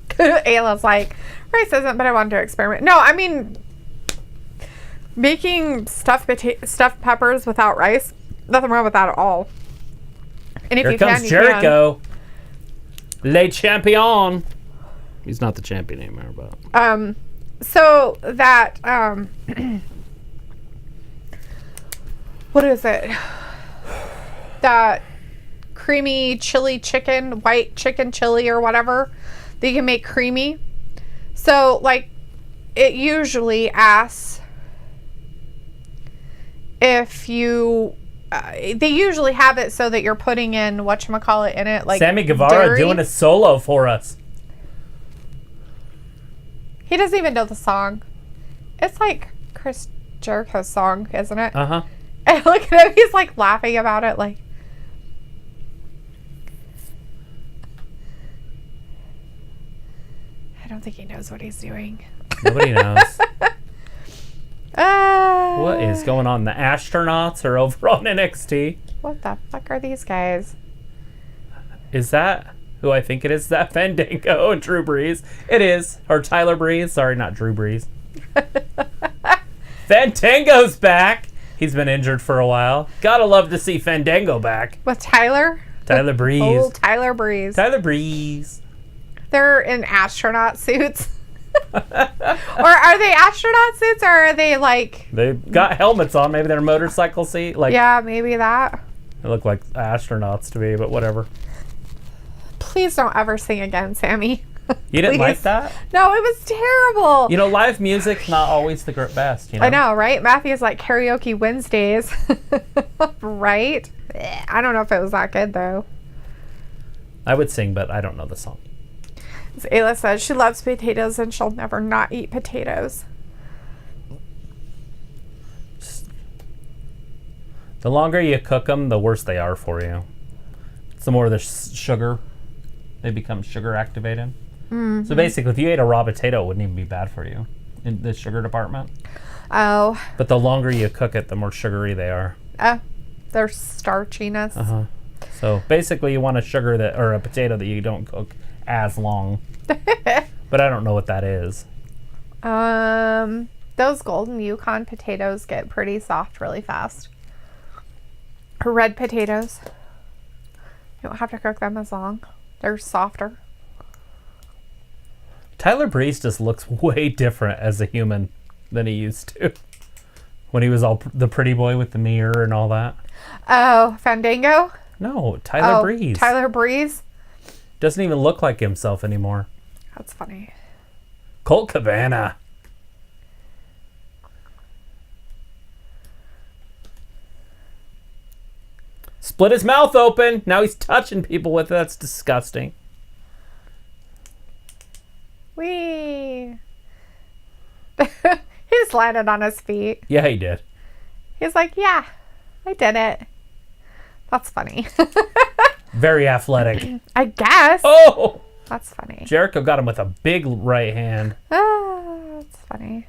Ayla's like, rice isn't, but I wanted to experiment. No, I mean, Making stuffed peppers without rice, nothing wrong with that at all. And if Here you comes can, you Jericho. Le champion. He's not the champion anymore, but. So that, what is it? That creamy chili chicken, white chicken chili or whatever, that you can make creamy. So, like, it usually asks if you, they usually have it so that you're putting in whatchamacallit in it, like Sammy Guevara dairy. doing a solo for us. He doesn't even know the song. It's like Chris Jericho's song, isn't it? Uh-huh. And look at him, he's like laughing about it, like. I don't think he knows what he's doing. Nobody knows. What is going on? The astronauts are over on NXT. What the fuck are these guys? Is that who I think it is? Is that Fandango and Drew Brees? It is. Or Tyler Breeze. Sorry, not Drew Brees. Fandango's back. He's been injured for a while. Gotta love to see Fandango back. With Tyler? Tyler Breeze. Old Tyler Breeze. Tyler Breeze. They're in astronaut suits. Or are they astronaut suits, or are they like... They've got helmets on. Maybe they're motorcycle seat. Like, yeah, maybe that. they look like astronauts to me, but whatever. Please don't ever sing again, Sammy. You didn't like Please. that? No, it was terrible. You know, live music's not always the best, you know? I know, right? Matthew's like karaoke Wednesdays. Right? I don't know if it was that good, though. I would sing, but I don't know the song. As Ayla says, she loves potatoes and she'll never not eat potatoes. The longer you cook them, the worse they are for you. It's the more the sugar, they become sugar activated. Mm-hmm. So basically, if you ate a raw potato, it wouldn't even be bad for you in the sugar department. Oh. But the longer you cook it, the more sugary they are. Their starchiness. Uh-huh. So basically, you want a sugar that, or a potato that you don't cook as long. But I don't know what that is. Those golden Yukon potatoes get pretty soft really fast. Red potatoes. You don't have to cook them as long. They're softer. Tyler Breeze just looks way different as a human than he used to. When he was all the pretty boy with the mirror and all that. Oh, Fandango? No, Tyler Breeze. Tyler Breeze? Doesn't even look like himself anymore. That's funny. Colt Cabana. Split his mouth open. Now he's touching people with it. That's disgusting. Whee! He just landed on his feet. Yeah, he did. He's like, yeah, I did it. That's funny. Very athletic. I guess. Oh! That's funny. Jericho got him with a big right hand. Oh, that's funny.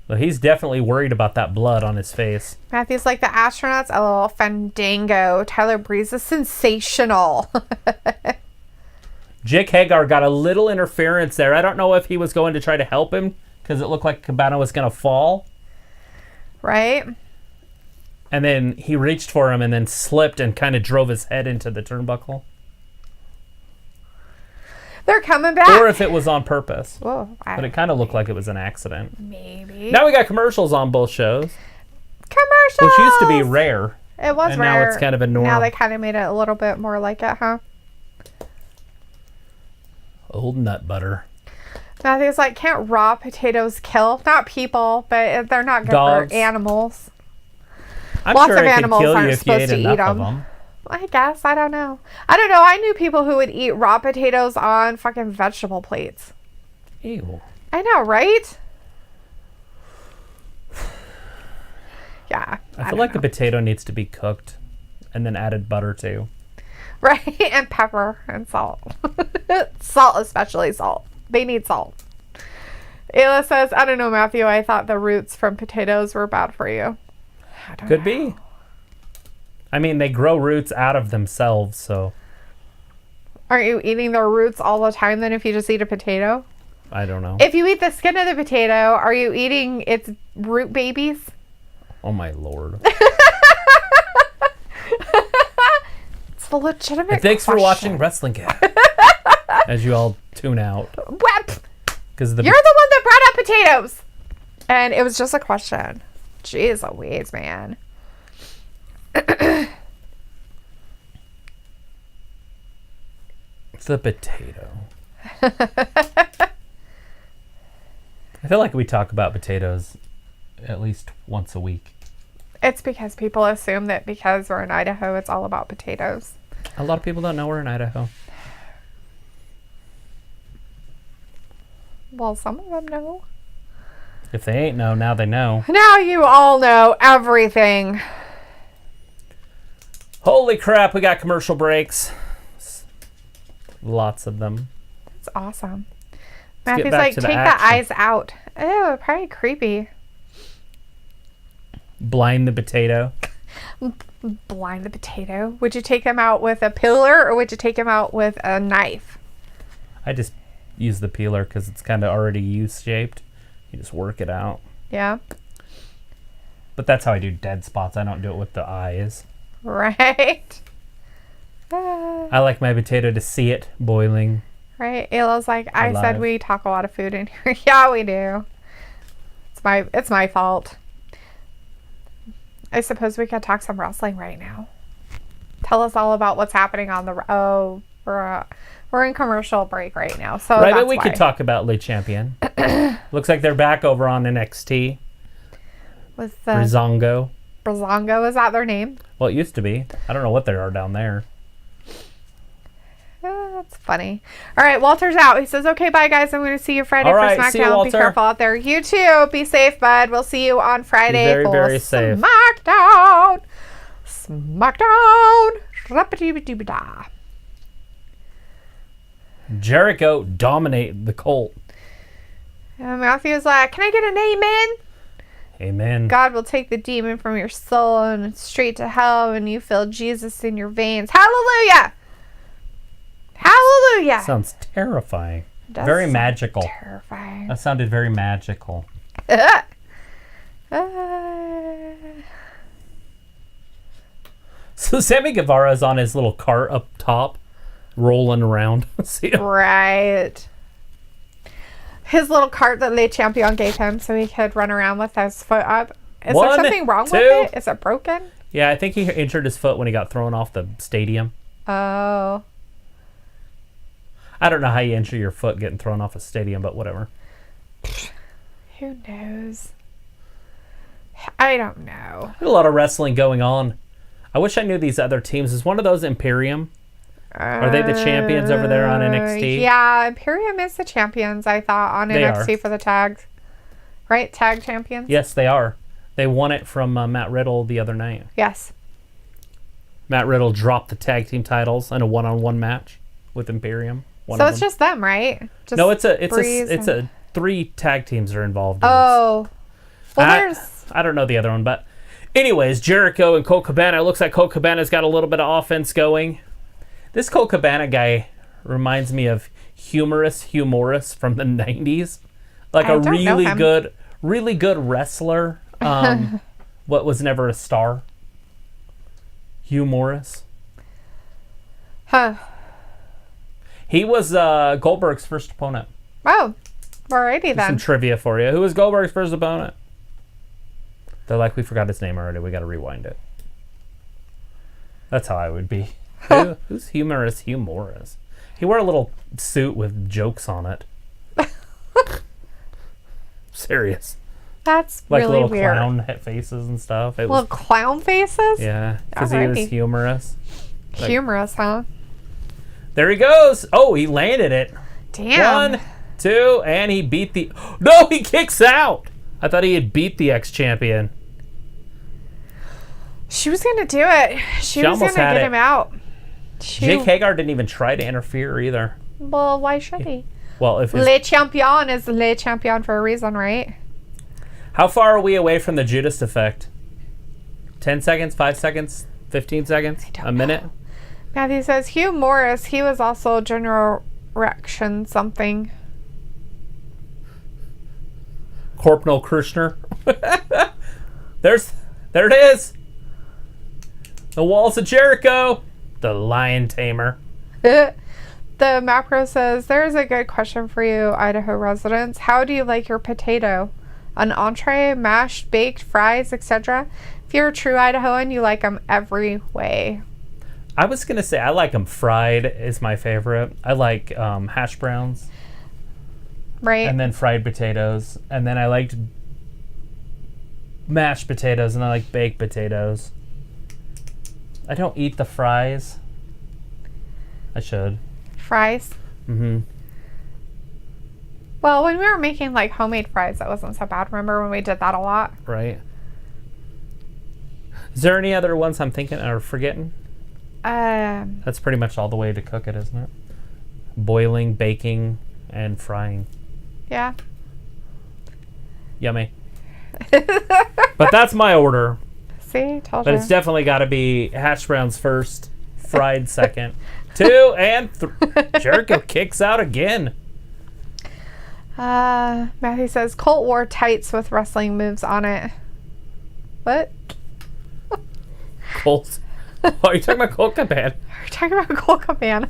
Well, he's definitely worried about that blood on his face. Matthew's like, the astronauts, LOL, Fandango. Tyler Breeze is sensational. Jake Hagar got a little interference there. I don't know if he was going to try to help him because it looked like Cabana was going to fall. Right? And then he reached for him and then slipped and kind of drove his head into the turnbuckle. They're coming back. Or if it was on purpose. Whoa, But it kind of looked like it was an accident. Maybe. Now we got commercials on both shows. Commercials! Which used to be rare. It was and rare. now it's kind of a norm. Now they kind of made it a little bit more like it, huh? Old nut butter. Matthew's like, can't raw potatoes kill? Not people, but they're not good Dogs. for animals. I'm Lots sure of it could animals kill you aren't if you ate supposed to enough eat of 'em. them. I guess. I don't know. I knew people who would eat raw potatoes on fucking vegetable plates. Ew. I know, right? Yeah. I feel like the potato needs to be cooked and then added butter to. Right? And pepper and salt. Salt, especially salt. They need salt. Ayla says, I don't know, Matthew. I thought the roots from potatoes were bad for you. Could be. I mean, they grow roots out of themselves, so. Aren't you eating their roots all the time then if you just eat a potato? I don't know. If you eat the skin of the potato, are you eating its root babies? Oh my lord. It's the legitimate And thanks for question. watching WrestlingGab. As you all tune out. What? Because You're the one that brought up potatoes. And it was just a question. Jeez Louise, man. The potato. I feel like we talk about potatoes at least once a week. It's because people assume that because we're in Idaho, it's all about potatoes. A lot of people don't know we're in Idaho. Well, some of them know. If they ain't know, now they know. Now you all know everything. Holy crap, we got commercial breaks. Lots of them. It's awesome. Let's get Matthew's back like, to the take the action. eyes out. Ew, probably creepy. Blind the potato. Blind the potato. Would you take him out with a pillar or would you take him out with a knife? I just use the peeler because it's kind of already U-shaped. You just work it out. Yeah. But that's how I do dead spots. I don't do it with the eyes. Right. I like my potato to see it boiling. Right. Ayla's like, I Alive. said we talk a lot of food in here. Yeah, we do. It's my fault. I suppose we could talk some wrestling right now. Tell us all about what's happening on the we're in commercial break right now. So Right, that's but we why. could talk about Le Champion. Looks like they're back over on NXT. With the Brizongo. Brazongo, is that their name? Well, it used to be. I don't know what they are down there. That's funny. All right, Walter's out. He says, okay, bye, guys. I'm going to see you Friday All for right, see you, SmackDown. Be Walter. careful out there. You too. Be safe, bud. We'll see you on Friday very, for very safe. SmackDown. SmackDown. Rappa-dee-ba-dee-ba-da. Jericho dominate the Colt. And Matthew's like, can I get an amen? Amen. God will take the demon from your soul and straight to hell, and you feel Jesus in your veins. Hallelujah! Hallelujah! Sounds terrifying. Does Very sound magical. Terrifying. That sounded very magical. So Sammy Guevara is on his little cart up top, rolling around. See him? Right. His little cart that Le Champion gave him so he could run around with his foot up. Is there One, something wrong two. with it? Is it broken? Yeah, I think he injured his foot when he got thrown off the stadium. Oh. I don't know how you injure your foot getting thrown off a stadium, but whatever. Who knows? I don't know. There's a lot of wrestling going on. I wish I knew these other teams. Is one of those Imperium? Are they the champions over there on NXT? Yeah, Imperium is the champions, I thought, on They NXT are. for the tags. Right? Tag champions? Yes, they are. They won it from Matt Riddle the other night. Yes. Matt Riddle dropped the tag team titles in a one-on-one match with Imperium. So it's just them, right? Just No, it's Breeze and- a 3 tag teams are involved in Oh. Well, there's... I don't know the other one, but anyways, Jericho and Colt Cabana. It looks like Colt Cabana's got a little bit of offense going. This Colt Cabana guy reminds me of Humorous from the 90s. Like I a don't know him. really good wrestler. What was never a star. Humorous. Huh. He was Goldberg's first opponent. Oh. Alrighty Some then. trivia for you. Who was Goldberg's first opponent? They're like, we forgot his name already. We got to rewind it. That's how I would be. Who's Humorous? He wore a little suit with jokes on it. Serious. That's Like really little weird. clown faces and stuff. It Little was, clown faces? yeah, because he was Alrighty. humorous. Like- Humorous, huh? There he goes. Oh, he landed it. Damn. 1, 2, and he beat the... No, he kicks out. I thought he had beat the ex-champion. She was going to do it. She was going almost to had get it. him out. Jake Hagar didn't even try to interfere either. Well, why should he? Well, if his, Le Champion is Le Champion for a reason, right? how far are we away from the Judas effect? 10 seconds, 5 seconds, 15 seconds, don't a minute? know. Matthew says, Hugh Morris, he was also General Reaction something. Corporal Kirshner. There it is. The Walls of Jericho. The Lion Tamer. The Macro says, there's a good question for you, Idaho residents. How do you like your potato? An entree, mashed, baked, fries, etc.? If you're a true Idahoan, you like them every way. I was going to say I like them fried is my favorite. I like hash browns. Right. And then fried potatoes. And then I liked mashed potatoes, and I like baked potatoes. I don't eat the fries. I should. Fries? Mm-hmm. Well, when we were making like homemade fries, that wasn't so bad. Remember when we did that a lot? Right. Is there any other ones I'm thinking or forgetting? That's pretty much all the way to cook it, isn't it? Boiling, baking, and frying. Yeah. Yummy. But that's my order. See, told But you. it's definitely got to be hash browns first, fried second, 2 and 3. Jericho kicks out again. Matthew says Colt wore tights with wrestling moves on it. What? Colt. Oh, are you talking about Colt Cabana? We're talking about Colt Cabana.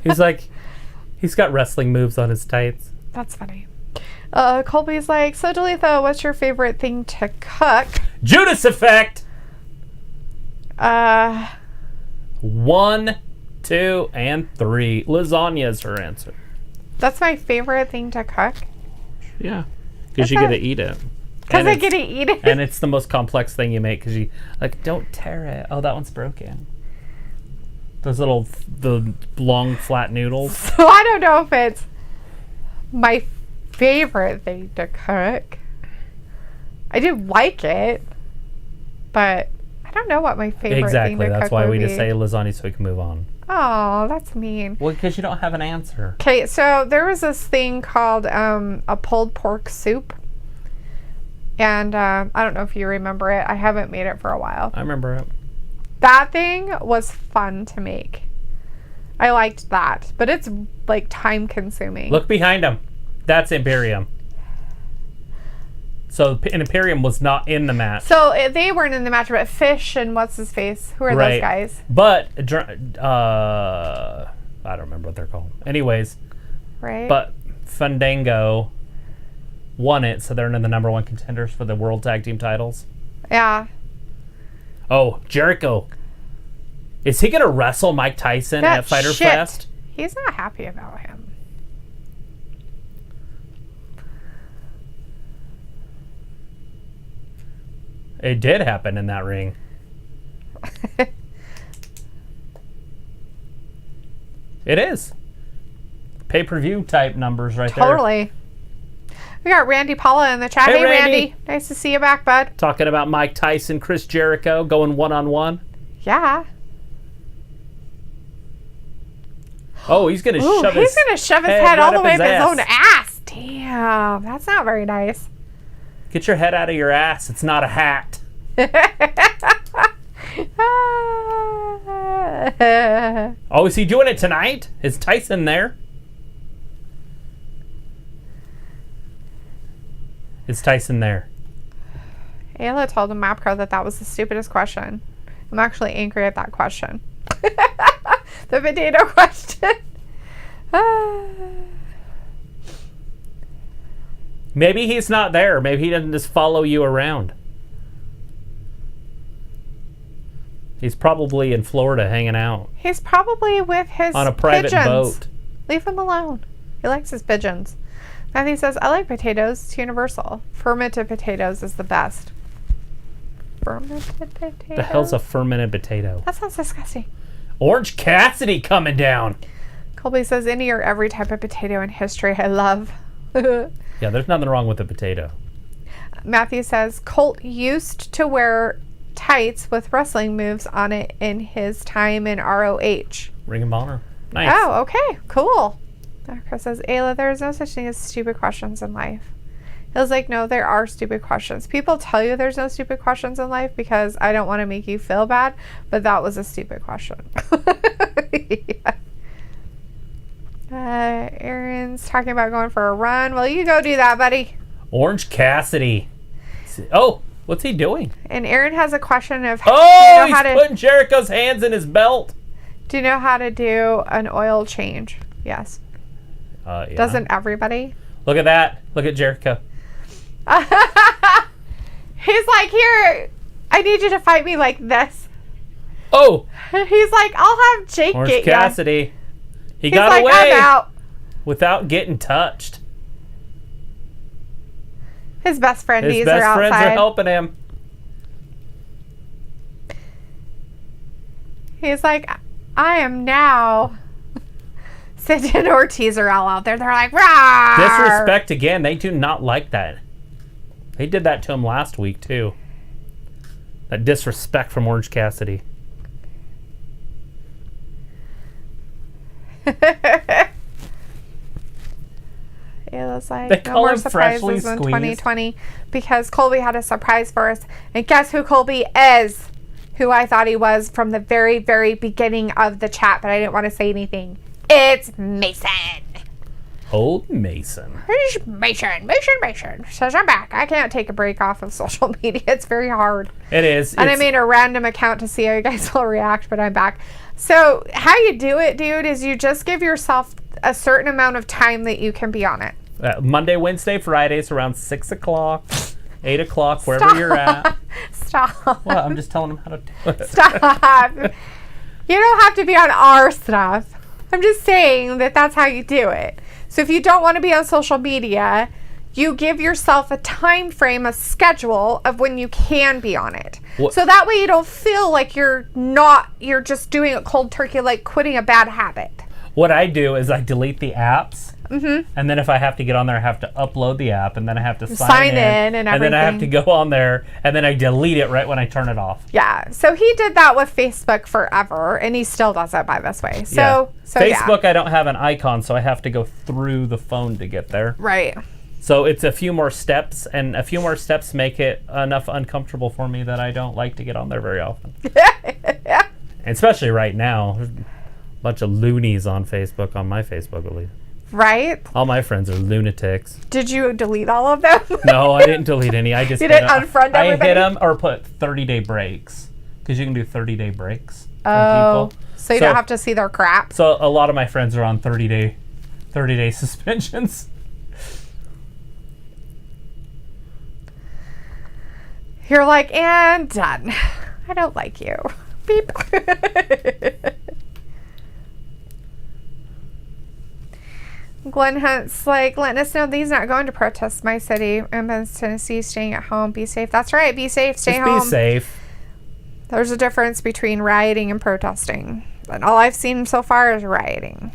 He's got wrestling moves on his tights. That's funny. Colby's like, so Dalethea, what's your favorite thing to cook? Judas Effect. 1, 2, and 3. Lasagna is her answer. That's my favorite thing to cook. Yeah, because you get to eat it. Because I get to eat it. And it's the most complex thing you make because you don't tear it. Oh, that one's broken. The long flat noodles. So I don't know if it's my favorite thing to cook. I do like it, but I don't know what my favorite thing to cook would be. Exactly. That's why we just say lasagna so we can move on. Oh, that's mean. Well, because you don't have an answer. Okay, so there was this thing called a pulled pork soup. And I don't know if you remember it. I haven't made it for a while. I remember it. That thing was fun to make. I liked that. But it's like time consuming. Look behind him. That's Imperium. So Imperium was not in the match. So they weren't in the match, but Fish and what's his face? Who are those guys? But I don't remember what they're called. Anyways. Right. But Fandango won it, so they're in the number 1 contenders for the World Tag Team titles. Yeah. Oh, Jericho. Is he going to wrestle Mike Tyson at Fyter Fest? He's not happy about him. It did happen in that ring. It is. Pay-per-view type numbers right there. Totally. We got Randy Paula in the chat. Hey, Randy. Nice to see you back, bud. Talking about Mike Tyson, Chris Jericho going one-on-one. Yeah. Oh, he's going to shove his head all the way up his own ass. Damn. That's not very nice. Get your head out of your ass. It's not a hat. Oh, is he doing it tonight? Is Tyson there? Is Tyson there? Ayla told Mapco that was the stupidest question. I'm actually angry at that question. The potato question. Maybe he's not there. Maybe he doesn't just follow you around. He's probably in Florida hanging out. He's probably with his on a private pigeons. boat. Leave him alone. He likes his pigeons. Matthew says, I like potatoes. It's universal. Fermented potatoes is the best. Fermented potatoes? The hell's a fermented potato? That sounds disgusting. Orange Cassidy coming down. Colby says, any or every type of potato in history I love. Yeah, there's nothing wrong with a potato. Matthew says, Colt used to wear tights with wrestling moves on it in his time in ROH. Ring of Honor. Nice. Oh, okay. Cool. Chris says, Ayla, there is no such thing as stupid questions in life. He was like, no, there are stupid questions. People tell you there's no stupid questions in life because I don't want to make you feel bad, but that was a stupid question. Yeah. Aaron's talking about going for a run. Well, you go do that, buddy. Orange Cassidy. Oh, what's he doing? And Aaron has a question of he's putting Jericho's hands in his belt. Do you know how to do an oil change? Yes. Yeah. Doesn't everybody? Look at that. Look at Jericho. He's like, here, I need you to fight me like this. Oh. He's like, I'll have Jake Orange get Cassidy. He He's got like, away I'm out. without getting touched. His best friendies His best are outside. friends are helping him. He's like, I am now. Sid and Ortiz are all out there. They're like, rah! Disrespect again. They do not like that. They did that to him last week, too. That disrespect from Orange Cassidy. It was like, They no call more him freshly surprises in squeezed. 2020 because Colby had a surprise for us. And guess who Colby is? Who I thought he was from the very, very beginning of the chat, but I didn't want to say anything. It's Mason. Old Mason. Who's Mason says I'm back. I can't take a break off of social media. It's very hard. It is. And I made a random account to see how you guys will react, but I'm back. So how you do it, dude, is you just give yourself a certain amount of time that you can be on it. Monday, Wednesday, Fridays around 6 o'clock, 8 o'clock, wherever you're at. Stop. Well, I'm just telling them how to do it. Stop. You don't have to be on our stuff. I'm just saying that that's how you do it. So if you don't want to be on social media, you give yourself a time frame, a schedule of when you can be on it. What? So that way you don't feel like you're just doing it cold turkey, like quitting a bad habit. What I do is I delete the apps, and then if I have to get on there, I have to upload the app, and then I have to sign in and then I have to go on there, and then I delete it right when I turn it off. Yeah. So he did that with Facebook forever, and he still does it by this way. So Facebook, I don't have an icon, so I have to go through the phone to get there. Right. So it's a few more steps, and a few more steps make it enough uncomfortable for me that I don't like to get on there very often. And especially right now. There's a bunch of loonies on Facebook, on my Facebook at least. Right? All my friends are lunatics. Did you delete all of them? No, I didn't delete any. I just You didn't unfriend everybody? I hit them or put 30-day breaks, because you can do 30-day breaks from people. So you don't have to see their crap. So a lot of my friends are on 30-day suspensions. You're like, and done. I don't like you. Beep. Glenn Hunt's like, letting us know that he's not going to protest my city. I'm in Tennessee, staying at home. Be safe. That's right. Be safe. Stay home. Be safe. There's a difference between rioting and protesting. And all I've seen so far is rioting.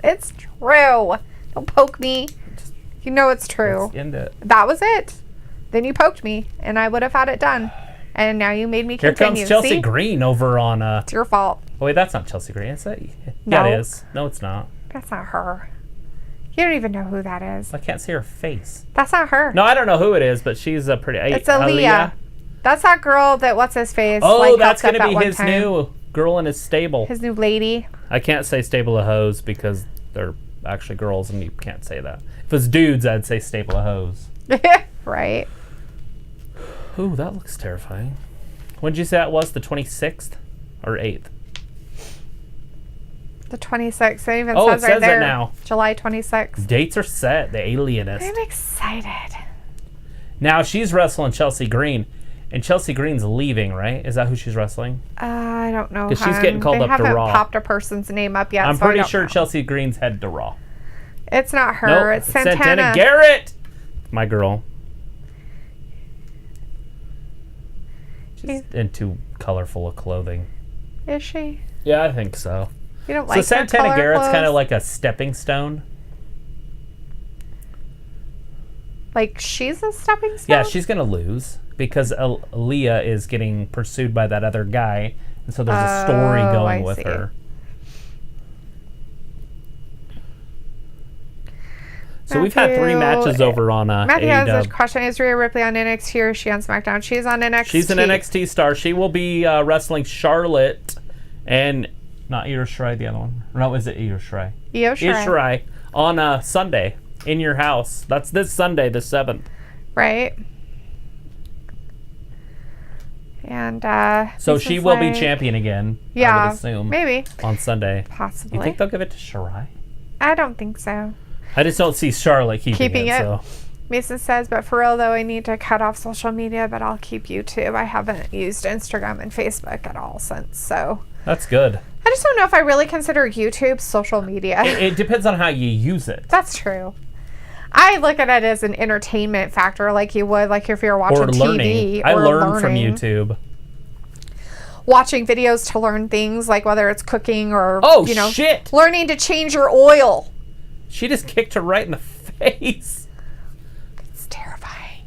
It's true. Don't poke me. You know it's true. Let's end it. That was it. Then you poked me, and I would have had it done. And now you made me Here continue. comes Chelsea See? Green over on... It's your fault. Oh, wait, that's not Chelsea Green. Is that? Yeah, No. it is. No, it's not. That's not her. You don't even know who that is. I can't see her face. That's not her. No, I don't know who it is, but she's a pretty... It's Aaliyah. That's that girl that, what's his face? Oh, like, that's going to be his new girl in his stable. His new lady. I can't say stable of hoes because they're actually girls, and you can't say that. If it's dudes, I'd say stable of hoes. Right. Ooh, that looks terrifying. When did you say that was? The 26th or 8th? The 26th. It even Oh, says it right says there. it now. July 26th. Dates are set. The Alienist. I'm excited. Now she's wrestling Chelsea Green, and Chelsea Green's leaving, right? Is that who she's wrestling? I don't know. Because she's getting called up to Raw. They haven't popped a person's name up yet. I'm so I pretty don't sure know. Chelsea Green's headed to Raw. It's not her. Nope, It's Santana. Garrett. My girl. She's into colorful of clothing. Is she? Yeah, I think so. You don't So like Santana her color Garrett's kind of clothes? like a stepping stone. Like she's a stepping stone? Yeah, she's going to lose because Aaliyah is getting pursued by that other guy. And so there's a story going with her. So we've had 3 matches over on Matthew has a AEW. question. Is Rhea Ripley on NXT or is she on SmackDown? She's on NXT. She's an NXT star. She will be wrestling Charlotte and not Io Shirai, the other one. No, is it Io Shirai? Io Shirai. On Sunday in your house. That's this Sunday, the 7th. Right. And so she will be champion again. Yeah, I would assume. Maybe on Sunday. Possibly. You think they'll give it to Shirai? I don't think so. I just don't see Charlotte keeping it. So. Mason says, but for real though, I need to cut off social media, but I'll keep YouTube. I haven't used Instagram and Facebook at all since, so. That's good. I just don't know if I really consider YouTube social media. It depends on how you use it. That's true. I look at it as an entertainment factor, like you would, like if you're watching TV. I learn from YouTube. Watching videos to learn things, like whether it's cooking or, shit. Learning to change your oil. She just kicked her right in the face. It's terrifying.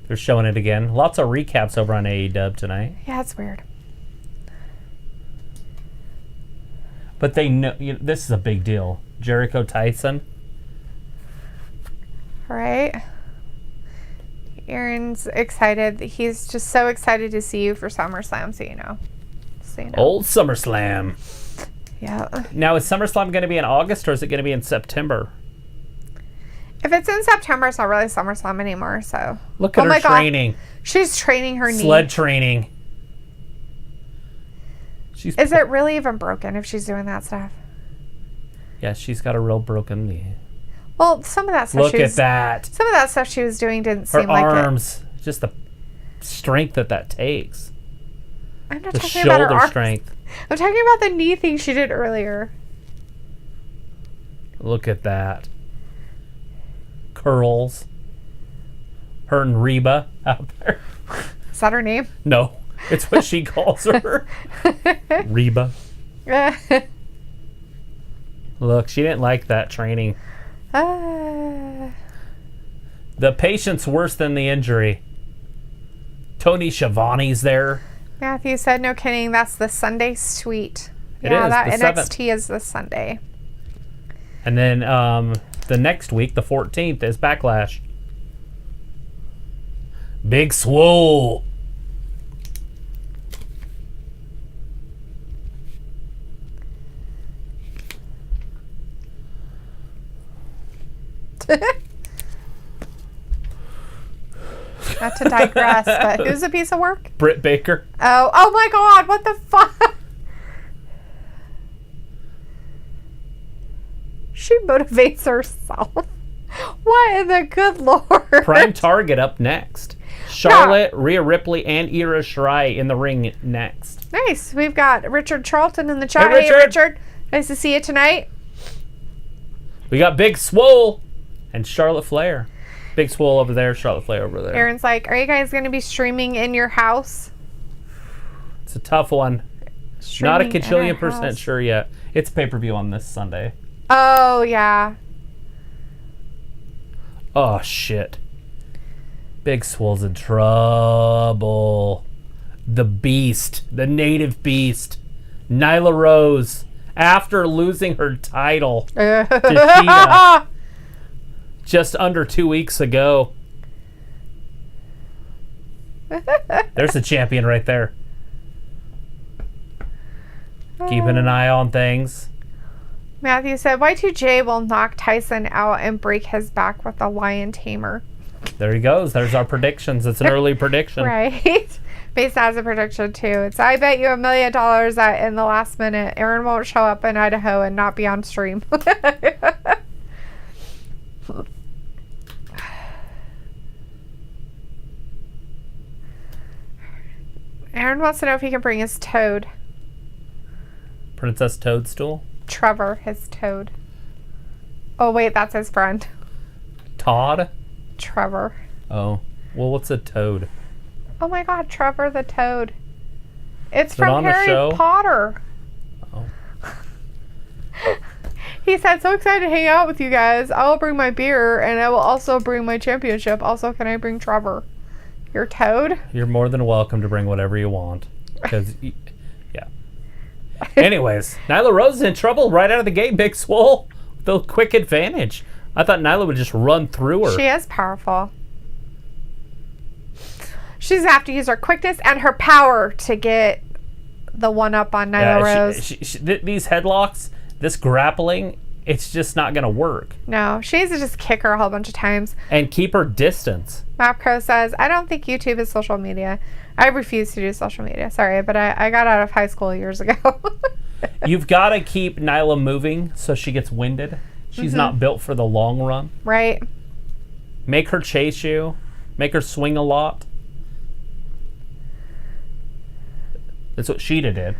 They're showing it again. Lots of recaps over on AEW tonight. Yeah, it's weird. But they know this is a big deal. Jericho Tyson. Right. Aaron's excited. He's just so excited to see you for SummerSlam, so you know. Old SummerSlam. Yeah. Now, is SummerSlam going to be in August or is it going to be in September? If it's in September, it's not really SummerSlam anymore, so. Look at her training. God. She's training her knee. Sled training. Is it really even broken if she's doing that stuff? Yeah, she's got a real broken knee. Well, some of that stuff. Look at that. Some of that stuff she was doing didn't seem like it. Her arms, just the strength that takes. I'm not talking about her arms. Strength. I'm talking about the knee thing she did earlier. Look at that. Curls. Her and Reba out there. Is that her name? No, it's what she calls her. Reba. Look, she didn't like that training. The patient's worse than the injury. Tony Schiavone's there. Matthew said, no kidding, that's the Sunday suite. It is, that the NXT 7th. is the Sunday. And then the next week, the 14th, is Backlash. Big Swole. Not to digress, but who's a piece of work? Britt Baker. Oh my God! What the fuck? She motivates herself. What in the good Lord? Prime Target up next. Charlotte, Rhea Ripley, and Io Shirai in the ring next. Nice. We've got Richard Charlton in the chat. Hey, Richard. Nice to see you tonight. We got Big Swole and Charlotte Flair. Big Swole over there, Charlotte Flair over there. Aaron's like, are you guys going to be streaming in your house? It's a tough one. Streaming Not a cajillion % sure yet. It's pay-per-view on this Sunday. Oh, yeah. Oh, shit. Big Swole's in trouble. The Beast. The native Beast. Nyla Rose. After losing her title to Shida just under 2 weeks ago. There's the champion right there. Keeping an eye on things. Matthew said, Y2J will knock Tyson out and break his back with a lion tamer. There he goes. There's our predictions. It's an early prediction. Right. Based as a prediction, too. It's, I bet you $1 million that in the last minute, Aaron won't show up in Idaho and not be on stream. Aaron wants to know if he can bring his toad. Princess Toadstool? Trevor, his toad. Oh, wait, that's his friend. Todd? Trevor. Oh. Well, what's a toad? Oh my God, Trevor the Toad. It's from Harry Potter. Oh. He said, so excited to hang out with you guys. I will bring my beer and I will also bring my championship. Also, can I bring Trevor? Your toad? You're more than welcome to bring whatever you want. Because, yeah. Anyways, Nyla Rose is in trouble right out of the gate. Big Swole with a quick advantage. I thought Nyla would just run through her. She is powerful. She's going to have to use her quickness and her power to get the one up on Nyla Rose. These headlocks, this grappling, it's just not going to work. No, she needs to just kick her a whole bunch of times. And keep her distance. Mapco says, I don't think YouTube is social media. I refuse to do social media. Sorry, but I got out of high school years ago. You've got to keep Nyla moving so she gets winded. She's not built for the long run. Right. Make her chase you. Make her swing a lot. That's what Shida did.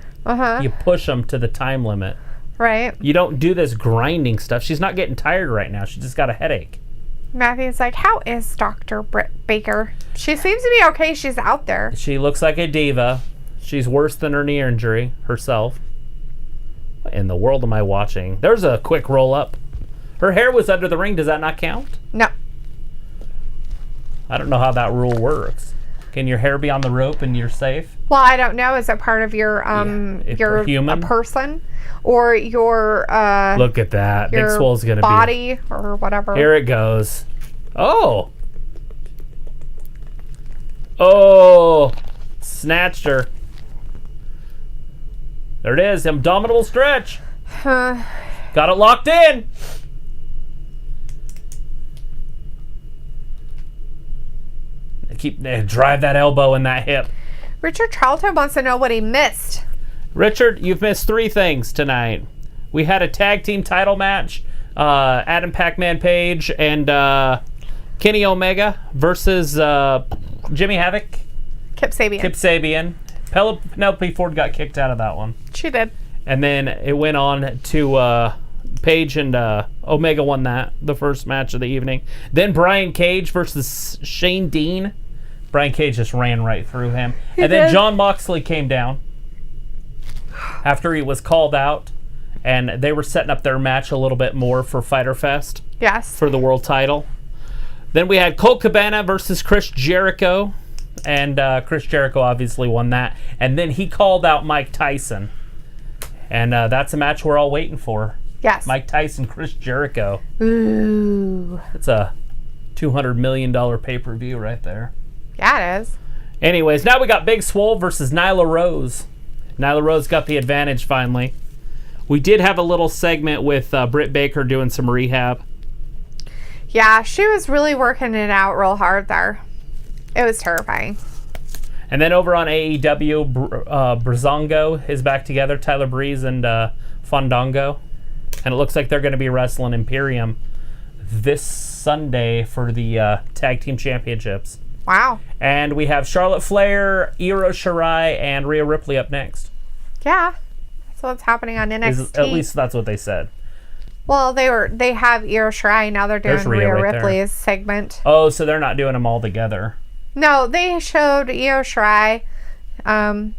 You push them to the time limit. Right. You don't do this grinding stuff. She's not getting tired right now. She just got a headache. Matthew's like, how is Dr. Britt Baker? She seems to be okay. She's out there. She looks like a diva. She's worse than her knee injury herself. What in the world am I watching? There's a quick roll up. Her hair was under the ring. Does that not count? No. I don't know how that rule works. Can your hair be on the rope and you're safe? Well, I don't know. Is it part of your if your you're human? a person or your look at that. Big your Swole's gonna body or whatever? Here it goes. Oh, snatched her. There it is. Abdominal stretch. Got it locked in. Drive that elbow in that hip. Richard Charlton wants to know what he missed. Richard, you've missed 3 things tonight. We had a tag team title match. Adam Pac-Man Page and Kenny Omega versus Jimmy Havoc. Kip Sabian. Penelope Ford got kicked out of that one. She did. And then it went on to Page and Omega won the first match of the evening. Then Brian Cage versus Shane Dean. Brian Cage just ran right through him. Then Jon Moxley came down after he was called out, and they were setting up their match a little bit more for Fyter Fest. Yes. For the world title. Then we had Colt Cabana versus Chris Jericho, and Chris Jericho obviously won that. And then he called out Mike Tyson, and that's a match we're all waiting for. Yes. Mike Tyson, Chris Jericho. Ooh. It's a $200 million pay-per-view right there. Yeah, it is. Anyways, now we got Big Swole versus Nyla Rose. Nyla Rose got the advantage finally. We did have a little segment with Britt Baker doing some rehab. Yeah, she was really working it out real hard there. It was terrifying. And then over on AEW, Breezango is back together. Tyler Breeze and Fandango. And it looks like they're going to be wrestling Imperium this Sunday for the Tag Team Championships. Wow. And we have Charlotte Flair, Io Shirai, and Rhea Ripley up next. Yeah. That's what's happening on NXT. At least that's what they said. Well, they have Io Shirai. Now they're doing Rhea Ripley's segment. Oh, so they're not doing them all together. No, they showed Io Shirai.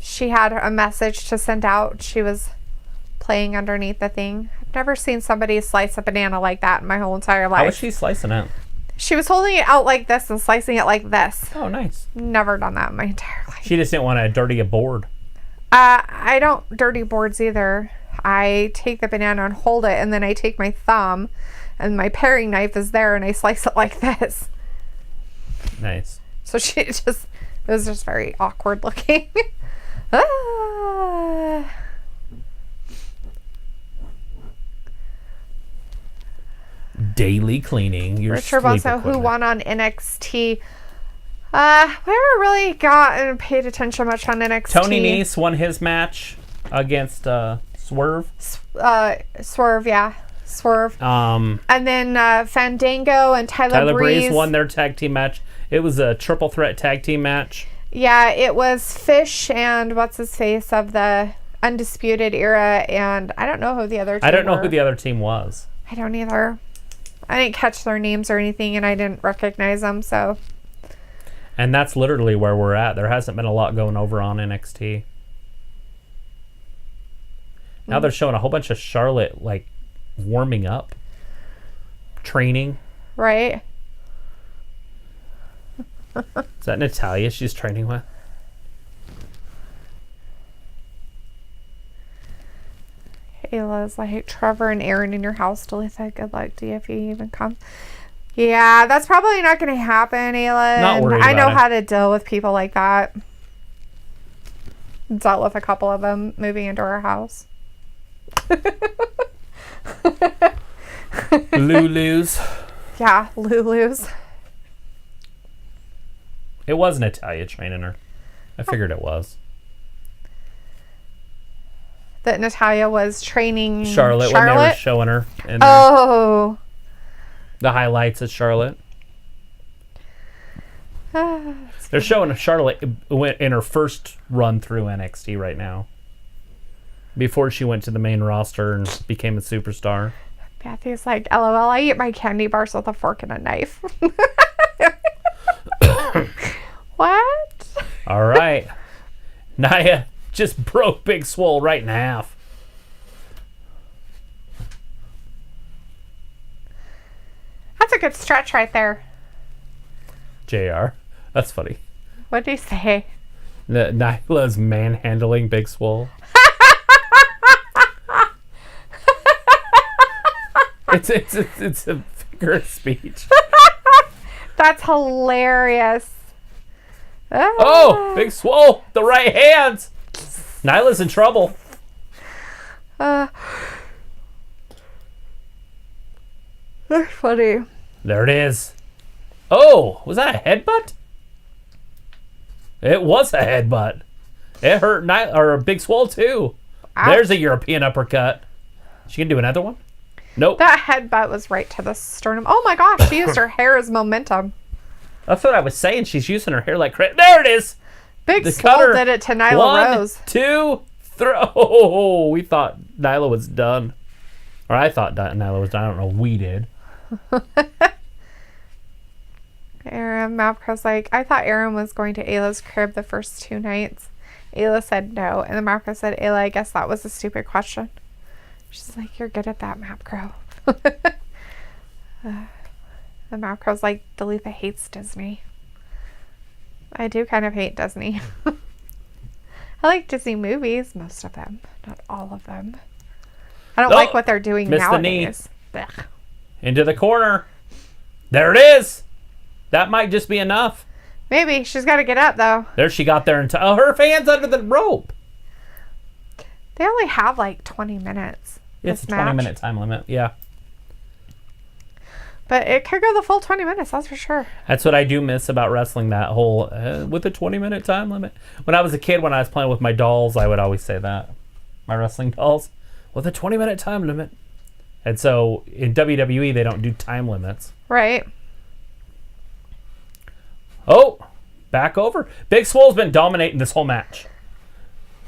She had a message to send out. She was playing underneath the thing. I've never seen somebody slice a banana like that in my whole entire life. How was she slicing it? She was holding it out like this and slicing it like this. Oh, nice. Never done that in my entire life. She just didn't want to dirty a board. I don't dirty boards either. I take the banana and hold it, and then I take my thumb, and my paring knife is there, and I slice it like this. Nice. So it was just very awkward looking. Daily cleaning. Richard Bosso, who won on NXT. We haven't really paid attention much on NXT. Tony Nese won his match against Swerve. Swerve, yeah. Swerve. And then Fandango and Tyler Breeze won their tag team match. It was a triple threat tag team match. Yeah, it was Fish and what's his face of the Undisputed Era, and I don't know who the other team I don't know who the other team was. I don't either. I didn't catch their names or anything, and I didn't recognize them, so. And that's literally where we're at. There hasn't been a lot going over on NXT. Now they're showing a whole bunch of Charlotte, like, warming up. Training. Right. Is that Natalia she's training with? Ayla's like, Trevor and Aaron in your house. Dalethea, good luck to you if you even come. Yeah, that's probably not going to happen, Ayla. Not worried I know about it. how to deal with people like that. Dealt with a couple of them moving into our house. Lulu's. Yeah, Lulu's. It was Natalya training her. I figured it was. That Natalya was training Charlotte when they were showing her. In oh. the highlights of Charlotte. They're showing Charlotte in her first run through NXT right now. Before she went to the main roster and became a superstar. Matthew's like, LOL, I eat my candy bars with a fork and a knife. What? All right. Nia just broke Big Swole right in half. That's a good stretch right there. JR. That's funny. What did he say? Nyla's manhandling Big Swole. It's a figure of speech. That's hilarious. Oh, Big Swole, the right hands. Nyla's in trouble. That's funny. There it is. Oh, was that a headbutt? It was a headbutt. It hurt Big Swole too. Ouch. There's a European uppercut. She can do another one? Nope. That headbutt was right to the sternum. Oh my gosh, she used her hair as momentum. That's what I was saying. She's using her hair like crazy. There it is. Big Swole did it to Nyla Rose. 1, 2, 3. Oh, we thought Nyla was done. Or I thought Nyla was done. I don't know. We did. Aaron Mapco's like, I thought Aaron was going to Ayla's crib the first 2 nights. Ayla said no. And then Mapco said, Ayla, I guess that was a stupid question. She's like, you're good at that, Mapco. And Mapco's like, Dalethea hates Disney. I do kind of hate Disney. I like Disney movies, most of them, not all of them. I don't like what they're doing nowadays. Ugh. Into the corner. There it is. That might just be enough. Maybe. She's got to get up, though. There she got there. Her hand's under the rope. They only have like 20 minutes. It's a 20-minute time limit. Yeah. But it could go the full 20 minutes, that's for sure. That's what I do miss about wrestling, that whole, with a 20-minute time limit. When I was a kid, when I was playing with my dolls, I would always say that. My wrestling dolls. With a 20-minute time limit. And so, in WWE, they don't do time limits. Right. Oh, back over. Big Swole's been dominating this whole match.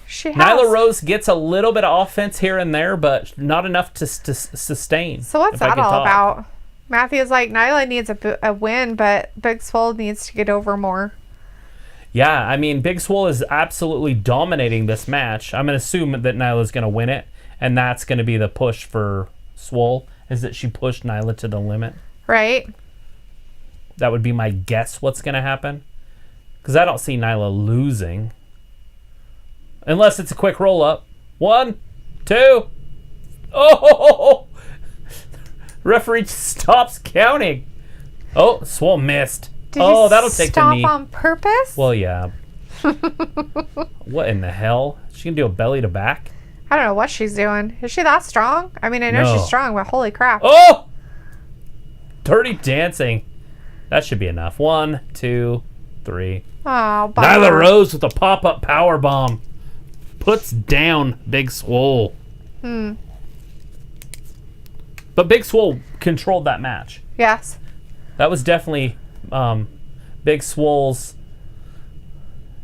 She has. Nyla Rose gets a little bit of offense here and there, but not enough to sustain. So what's that all about? Matthew's like, Nyla needs a win, but Big Swole needs to get over more. Yeah, I mean, Big Swole is absolutely dominating this match. I'm going to assume that Nyla's going to win it, and that's going to be the push for Swole, is that she pushed Nyla to the limit. Right. That would be my guess what's going to happen. Because I don't see Nyla losing. Unless it's a quick roll-up. 1, 2. Oh! Referee stops counting. Oh, Swole missed. Did that'll take the knee. Stop on purpose? Well, yeah. What in the hell? She can do a belly to back? I don't know what she's doing. Is she that strong? I mean, I know she's strong, but holy crap. Oh! Dirty dancing. That should be enough. 1, 2, 3. Oh, bummer. Nyla Rose with a pop-up power bomb. Puts down Big Swole. But Big Swole controlled that match. Yes. That was definitely Big Swole's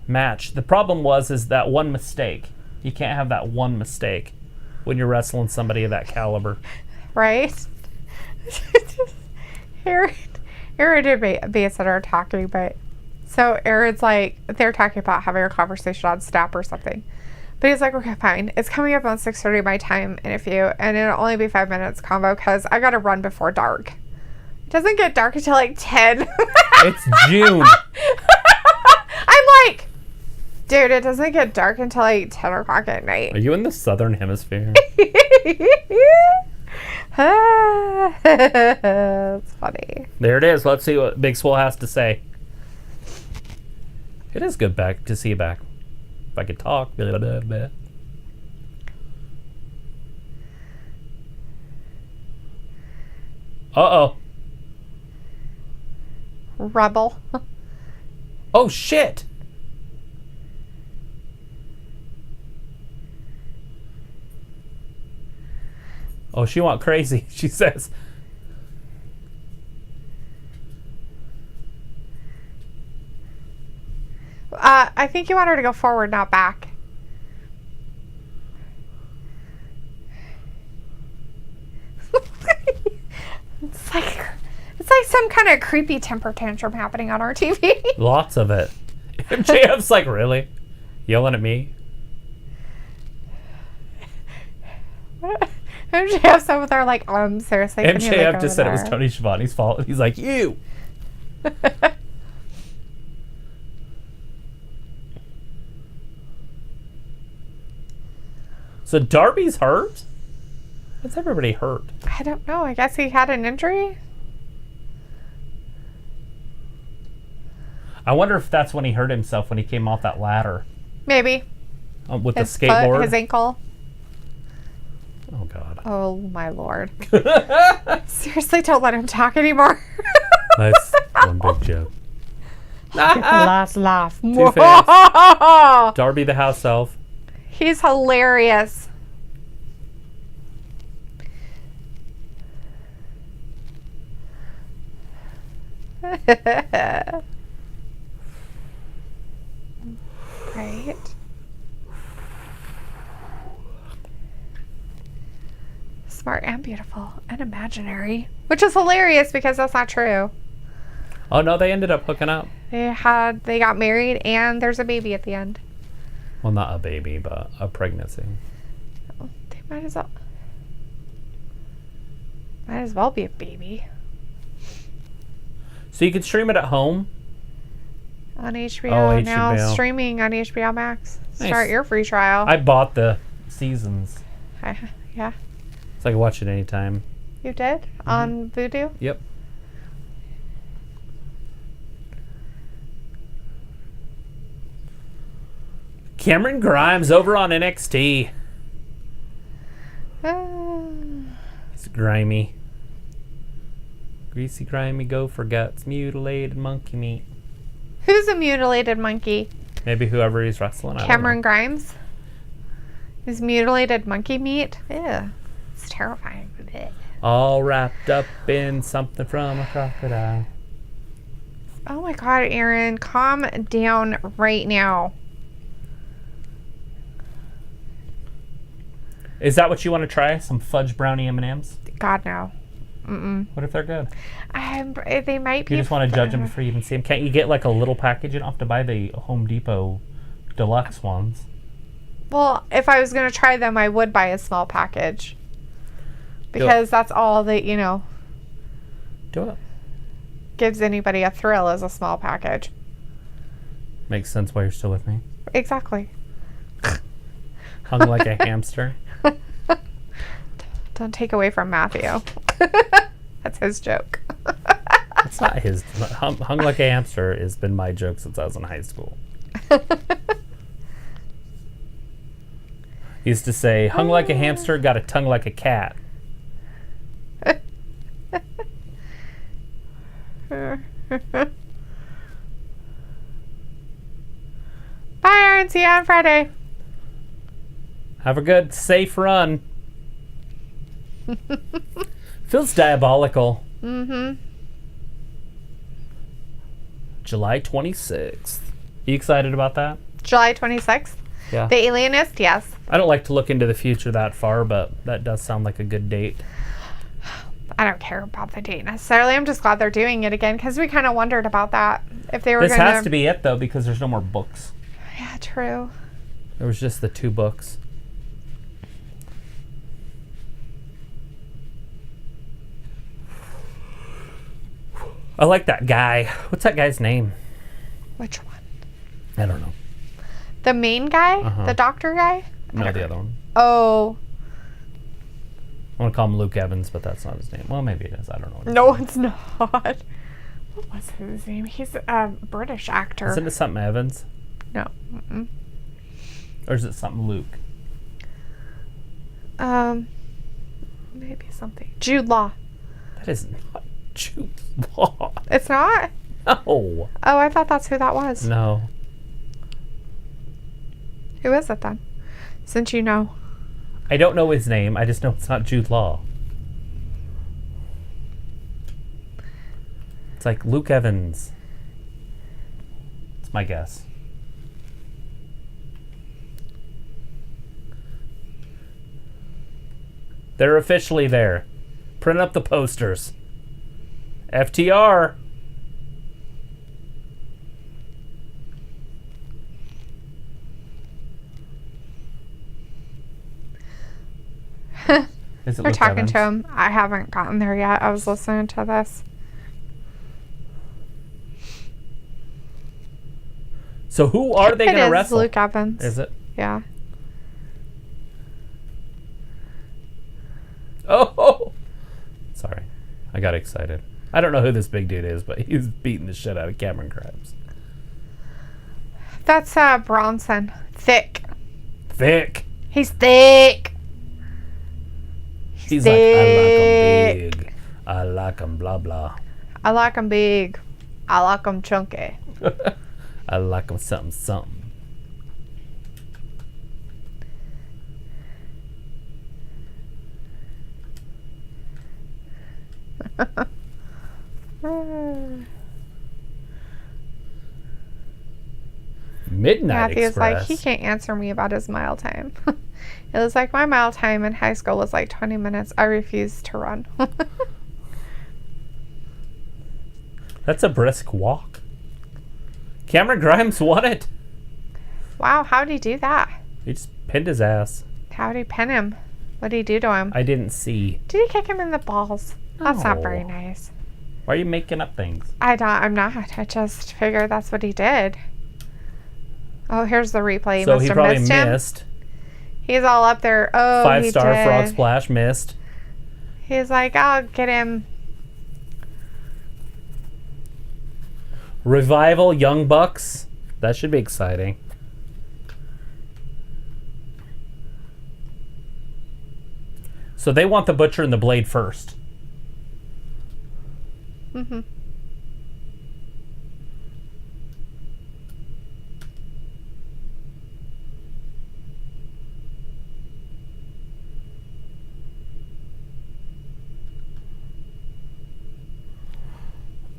match. The problem is that one mistake. You can't have that one mistake when you're wrestling somebody of that caliber. Right? Aaron and Bates are talking, but so Aaron's like, they're talking about having a conversation on Snap or something. But he's like, okay, fine. It's coming up on 6:30 my time and it'll only be 5 minutes combo because I got to run before dark. It doesn't get dark until like 10. It's June. I'm like, dude, it doesn't get dark until like 10 o'clock at night. Are you in the southern hemisphere? That's funny. There it is. Let's see what Big Swole has to say. It is good to see you back. If I could talk. Aaron Uh-oh. Rebel. Oh, shit. Oh, she went crazy, she says. I think you want her to go forward, not back. It's like some kind of creepy temper tantrum happening on our TV. Lots of it. MJF's like, really? Yelling at me? MJF's over there like, seriously. MJF just said it was Tony Schiavone's fault. He's like, you. So Darby's hurt? What's everybody hurt? I don't know. I guess he had an injury. I wonder if that's when he hurt himself, when he came off that ladder. Maybe. With his the skateboard. Foot, his ankle. Oh, God. Oh, my Lord. Seriously, don't let him talk anymore. That's one big joke. Last laugh. Too fast. Darby the house elf. He's hilarious. Right. Smart and beautiful and imaginary, which is hilarious because that's not true. Oh no, they ended up hooking up. They got married and there's a baby at the end. Well, not a baby, but a pregnancy. Oh, they might as well be a baby. So you can stream it at home on HBO now, HBO. Streaming on HBO Max. Nice. Start your free trial. I bought the seasons. Yeah. So I can watch it anytime. You did? Mm-hmm. On Vudu? Yep. Cameron Grimes over on NXT. It's grimy. Greasy, grimy, gopher guts, mutilated monkey meat. Who's a mutilated monkey? Maybe whoever he's wrestling. Cameron Grimes? Is mutilated monkey meat? Ew. It's terrifying. Blech. All wrapped up in something from a crocodile. Oh my God, Aaron. Calm down right now. Is that what you want to try? Some fudge brownie M&Ms? God, no. Mm-mm. What if they're good? They might be. You just want to judge them before you even see them. Can't you get like a little package? You don't have to buy the Home Depot deluxe ones. Well, if I was going to try them, I would buy a small package. Because that's all that, Do it. gives anybody a thrill is a small package. Makes sense why you're still with me. Exactly. Hung like a hamster. Don't take away from Matthew. That's his joke. It's not his. Hung like a hamster has been my joke since I was in high school. He used to say, hung like a hamster, got a tongue like a cat. Bye, Aaron. See you on Friday. Have a good, safe run. Feels diabolical. Mm-hmm. July 26th. You excited about that? July 26th? Yeah. The Alienist? Yes. I don't like to look into the future that far, but that does sound like a good date. I don't care about the date necessarily. I'm just glad they're doing it again because we kind of wondered about that. If they were This gonna... has to be it, though, because there's no more books. Yeah, true. There was just the 2 books. I like that guy. What's that guy's name? Which one? I don't know. The main guy? Uh-huh. The doctor guy? No, the other one. Oh. I want to call him Luke Evans, but that's not his name. Well, maybe it is. I don't know. No, it's not. What was his name? He's a British actor. Isn't it something Evans? No. Mm-mm. Or is it something Luke? Maybe something. Jude Law. That is not Jude Law. It's not? No. Oh, I thought that's who that was. No. Who is it then? Since you know. I don't know his name. I just know it's not Jude Law. It's like Luke Evans. It's my guess. They're officially there. Print up the posters. FTR. Is it We're Luke talking Evans? to him. I haven't gotten there yet. I was listening to this. So who are they going to wrestle? It is Luke Evans. Is it? Yeah. Oh! Sorry. I got excited. I don't know who this big dude is, but he's beating the shit out of Cameron Grimes. That's Bronson. Thick. Thick. He's thick. He's like, I like him big. I like him blah blah. I like him big. I like him chunky. I like him something something. Midnight Matthew's Express. like, he can't answer me about his mile time. It was like, my mile time in high school was like 20 minutes. I refused to run. That's a brisk walk. Cameron Grimes won it. Wow, how'd he do that? He just pinned his ass. How'd he pin him? What'd he do to him? I didn't see. Did he kick him in the balls? That's not No. very nice. Why are you making up things? I'm not. I just figured that's what he did. Oh, here's the replay. So must he have probably missed him. missed. He's all up there. Oh, 5-star he did. frog splash missed. He's like, I'll get him. Revival Young Bucks. That should be exciting. So they want the Butcher and the Blade first. Mm-hmm.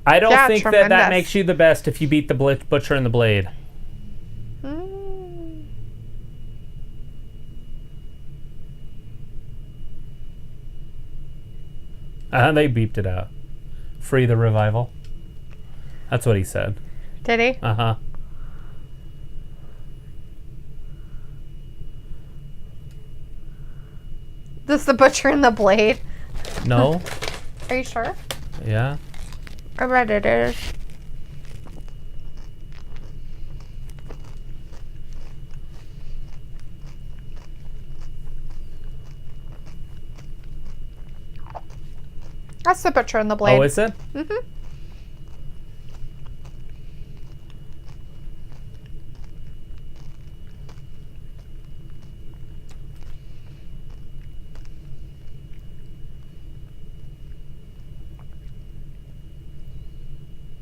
I don't Yeah, think that tremendous. makes you the best if you beat the Butcher and the Blade. Mm. They beeped it out. Free the Revival. That's what he said. Did he? Uh-huh. This the Butcher and the Blade. No? Are you sure? Yeah. I read it is. That's the Butcher and the Blade. Oh, is it? Mm-hmm.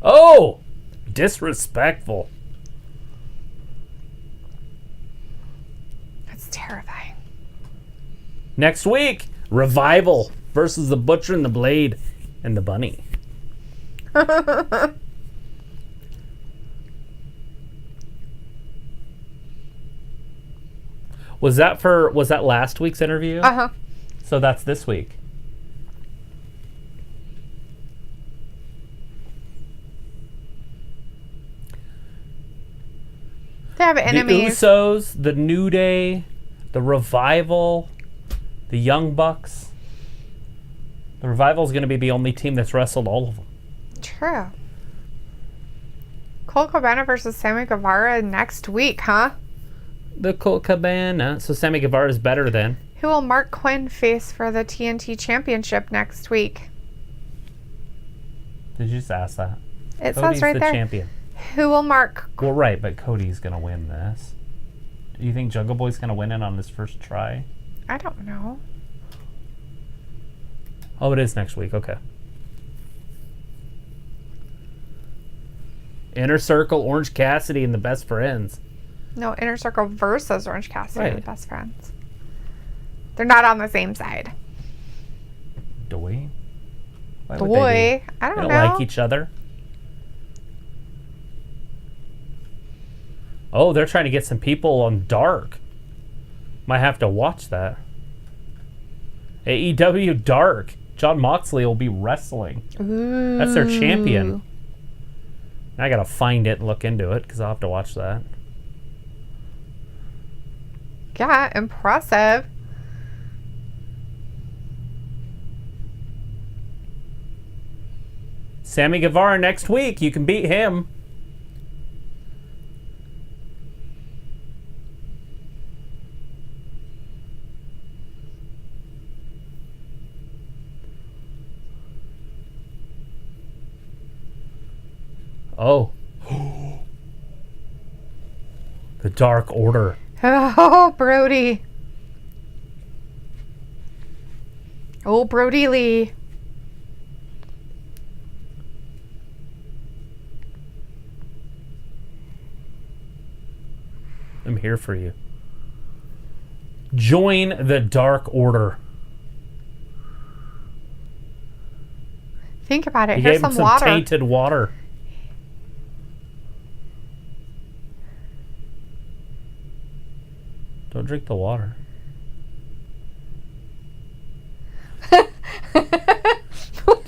Oh! Disrespectful. That's terrifying. Next week, Revival versus the Butcher and the Blade and the Bunny. Was that last week's interview? Uh-huh. So that's this week. They have enemies. The Usos, the New Day, the Revival, the Young Bucks. The Revival is going to be the only team that's wrestled all of them. True. Colt Cabana versus Sammy Guevara next week, huh? The Colt Cabana. So Sammy Guevara is better then. Who will Mark Quinn face for the TNT Championship next week? Did you just ask that? It Cody's says right the there. champion. Who will Mark? Well, right, but Cody's going to win this. Do you think Jungle Boy's going to win it on his first try? I don't know. Oh, it is next week. Okay. Inner Circle, Orange Cassidy, and the Best Friends. No, Inner Circle versus Orange Cassidy and the Best Friends. They're not on the same side. Doy? Why would Doy? I don't know. They don't like each other. Oh, they're trying to get some people on Dark. Might have to watch that. AEW Dark. Jon Moxley will be wrestling. Ooh. That's their champion. I gotta find it and look into it because I'll have to watch that. Yeah, impressive. Sammy Guevara next week. You can beat him. Oh. The Dark Order. Oh, Brody. Oh, Brody Lee. I'm here for you. Join the Dark Order. Think about it. He Here's gave him some some water. tainted water. Don't drink the water.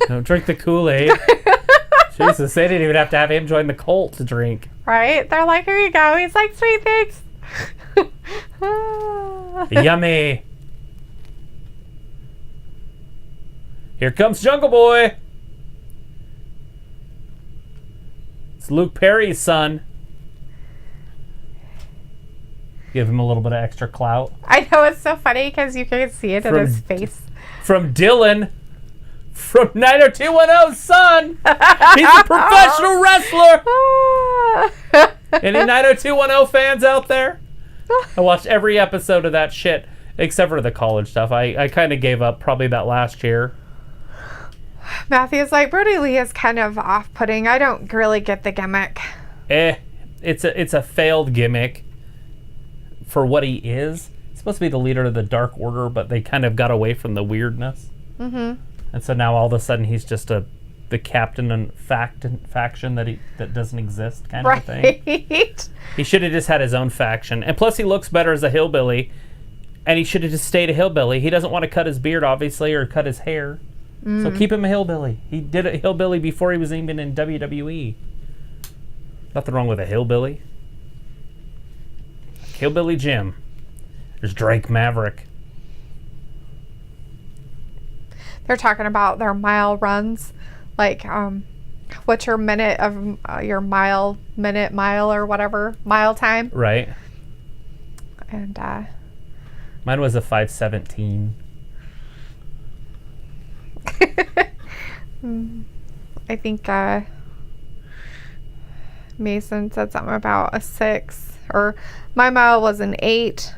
Don't drink the Kool-Aid. Jesus, they didn't even have to have him join the cult to drink. Right? They're like, here you go. He's like, sweet, thanks. Yummy. Here comes Jungle Boy. It's Luke Perry's son. Give him a little bit of extra clout. I know, it's so funny because you can see it in his face. From Dylan. From 90210's son. He's a professional wrestler. Any 90210 fans out there? I watched every episode of that shit except for the college stuff. I kind of gave up probably that last year. Matthew's like, Brody Lee is kind of off-putting. I don't really get the gimmick. It's a failed gimmick for what he is. He's supposed to be the leader of the Dark Order, but they kind of got away from the weirdness. Mm-hmm. And so now all of a sudden he's just the captain and faction that doesn't exist kind of a thing. He should have just had his own faction. And plus he looks better as a hillbilly. And he should have just stayed a hillbilly. He doesn't want to cut his beard, obviously, or cut his hair. So keep him a hillbilly. He did a hillbilly before he was even in WWE. Nothing wrong with a hillbilly. Hillbilly Jim. There's Drake Maverick. They're talking about their mile runs. Like, what's your minute of your mile, or whatever, mile time? Right. And mine was a 5:17. I think Mason said something about a 6, or my mile was an 8.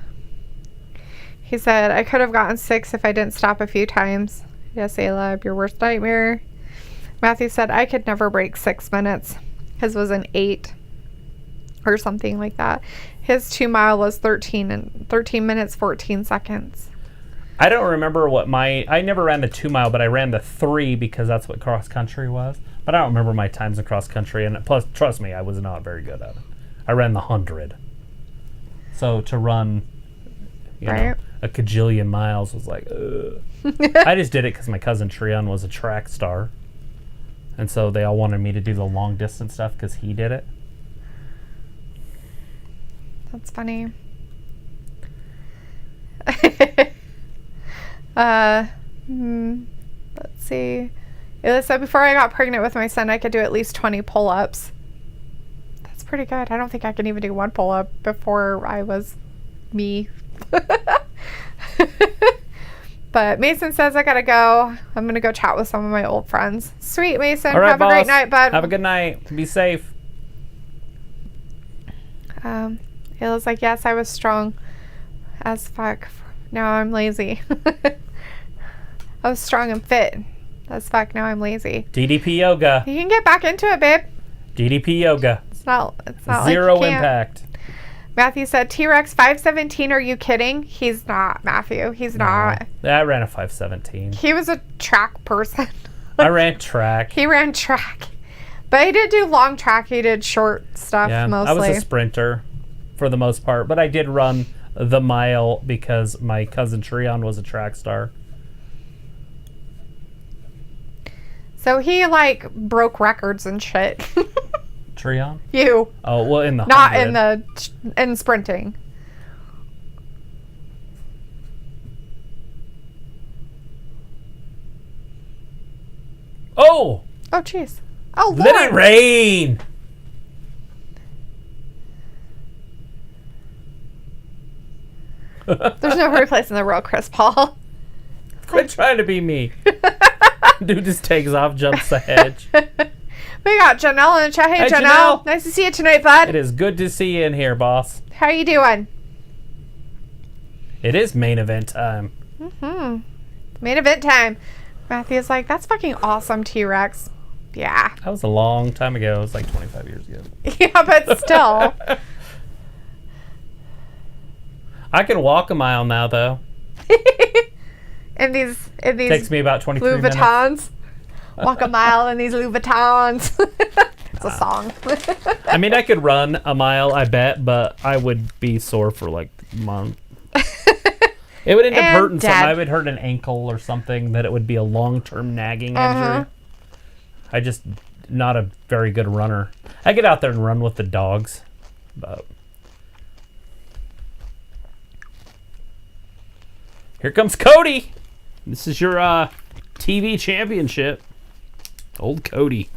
He said, I could have gotten 6 if I didn't stop a few times. Yes, Ayla, your worst nightmare. Matthew said, I could never break 6 minutes. His was an 8 or something like that. His 2 mile was 13 minutes, 14 seconds. I don't remember I never ran the 2 mile, but I ran the 3 because that's what cross country was. But I don't remember my times in cross country, and plus, trust me, I was not very good at it. I ran the 100. So to run, a kajillion miles was like, ugh. I just did it because my cousin Trion was a track star. And so they all wanted me to do the long distance stuff because he did it. That's funny. Let's see. It said before I got pregnant with my son, I could do at least 20 pull-ups. That's pretty good. I don't think I can even do 1 pull-up before I was me. But Mason says I gotta go. I'm gonna go chat with some of my old friends. Sweet, Mason. All right, have boss. a great night, bud. Have a good night. Be safe. It was like, yes, I was strong as fuck. Now I'm lazy. I was strong and fit as fuck. Now I'm lazy. DDP yoga. You can get back into it, babe. DDP yoga. It's not Zero like you can't. impact. Matthew said, T-Rex 5'17". Are you kidding? He's not, Matthew. He's not. I ran a 5'17". He was a track person. I ran track. He ran track. But he did do long track. He did short stuff mostly. I was a sprinter for the most part. But I did run the mile because my cousin Treon was a track star. So he, like, broke records and shit. Treon? You. Oh, well, in the Not 100. in sprinting. Oh! Oh, jeez. Oh, Let Lord. it rain! There's no replacing the real Chris Paul. Quit trying to be me. Dude just takes off, jumps the hedge. We got Janelle in the chat. Hey, Hey, Janelle. Janelle. Nice to see you tonight, bud. It is good to see you in here, boss. How you doing? It is main event time. Main event time. Matthew's like, that's fucking awesome, T-Rex. Yeah. That was a long time ago. It was like 25 years ago. Yeah, but still. I can walk a mile now, though. in these Takes me about 23 Louis minutes. Vuittons. Walk a mile in these Louis Vuittons. It's a song. I mean, I could run a mile, I bet, but I would be sore for like a month. It would end up And hurting something. dead. I would hurt an ankle or something that it would be a long-term nagging injury. I just not a very good runner. I get out there and run with the dogs, but here comes Cody. This is your TV championship. Old Cody.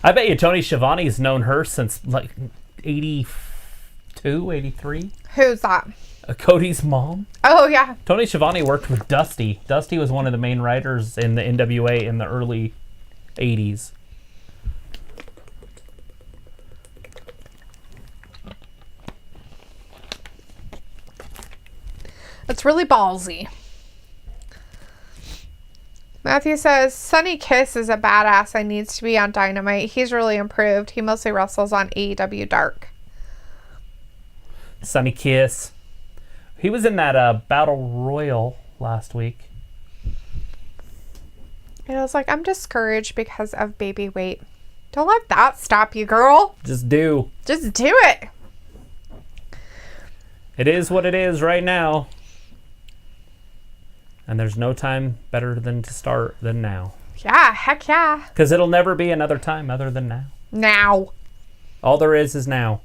I bet you Tony Schiavone's known her since like 82, 83. Who's that? Cody's mom. Oh, yeah. Tony Schiavone worked with Dusty. Dusty was one of the main writers in the NWA in the early 80s. It's really ballsy. Matthew says, Sonny Kiss is a badass and needs to be on Dynamite. He's really improved. He mostly wrestles on AEW Dark. Sonny Kiss. He was in that Battle Royal last week. And I was like, I'm discouraged because of baby weight. Don't let that stop you, girl. Just do. Just do it. It is what it is right now. And there's no time better than to start than now. Yeah, heck yeah. Because it'll never be another time other than now. Now. All there is now.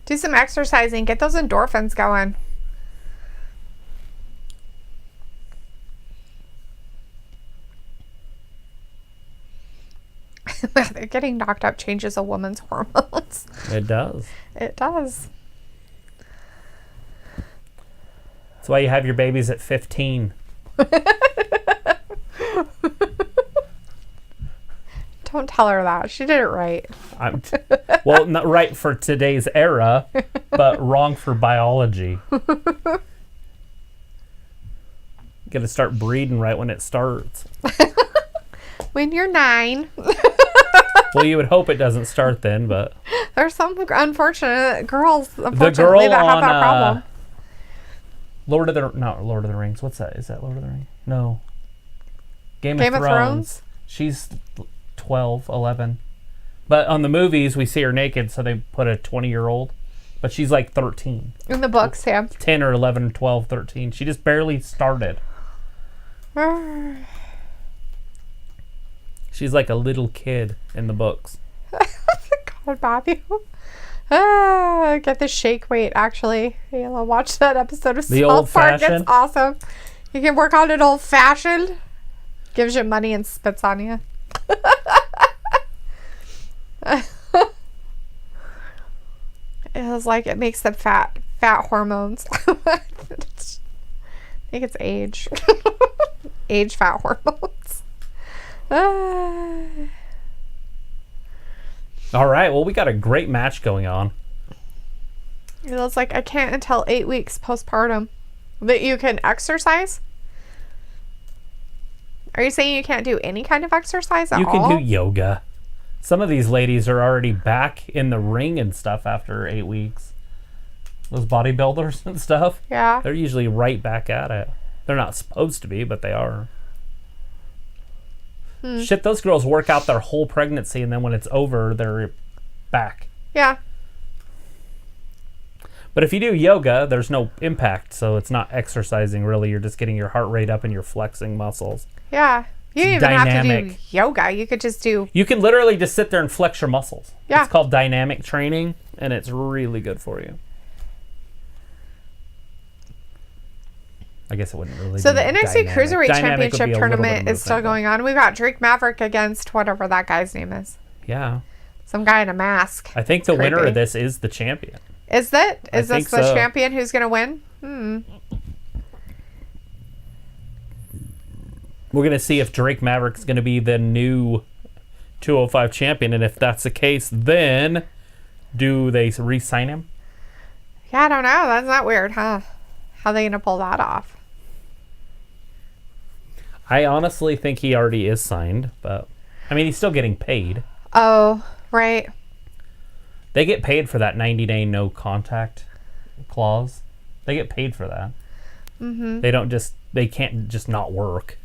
Do some exercising. Get those endorphins going. They're getting knocked up changes a woman's hormones. It does. It does. That's why you have your babies at 15. Don't tell her that. She did it right. Well, not right for today's era, but wrong for biology. Got to start breeding right when it starts. When you're 9. Well, you would hope it doesn't start then, but There's some unfortunate girls, the unfortunately, girl that have on that problem. Lord of the Rings. What's that? Is that Lord of the Rings? No. Game Game of of Thrones. She's 12, 11. But on the movies, we see her naked, so they put a 20-year-old. But she's like 13. In the books, yeah. 10 or 11, 12, 13. She just barely started. She's like a little kid in the books. God, Matthew. Get the shake weight, actually. You'll watch that episode of The South old Park. fashioned? It's awesome. You can work on it old fashioned. Gives you money and spits on you. It was like it makes them fat hormones. I think it's age. age fat hormones. All right. Well, we got a great match going on. It looks like I can't until 8 weeks postpartum. That you can exercise? Are you saying you can't do any kind of exercise at all? You can do yoga. Some of these ladies are already back in the ring and stuff after 8 weeks. Those bodybuilders and stuff. Yeah. They're usually right back at it. They're not supposed to be, but they are. Shit, those girls work out their whole pregnancy, and then when it's over, they're back. Yeah. But if you do yoga, there's no impact, so it's not exercising really. You're just getting your heart rate up and you're flexing muscles. Yeah. You don't even have to do dynamic. yoga. You could just do... You can literally just sit there and flex your muscles. Yeah. It's called dynamic training, and it's really good for you. I guess it wouldn't really So be the NXT dynamic. Cruiserweight Dynamic would Championship be a little bit of tournament is still movement, going on. We've got Drake Maverick against whatever that guy's name is. Yeah. Some guy in a mask. I think the winner creepy. of this is the champion. Is that? Is I this think the so. champion who's going to win? We're going to see if Drake Maverick's going to be the new 205 champion, and if that's the case, then do they re-sign him? Yeah, I don't know. That's not weird, huh? How are they going to pull that off? I honestly think he already is signed, but I mean, he's still getting paid. Oh, right. They get paid for that 90-day no contact clause. They get paid for that. Mm-hmm. They can't just not work.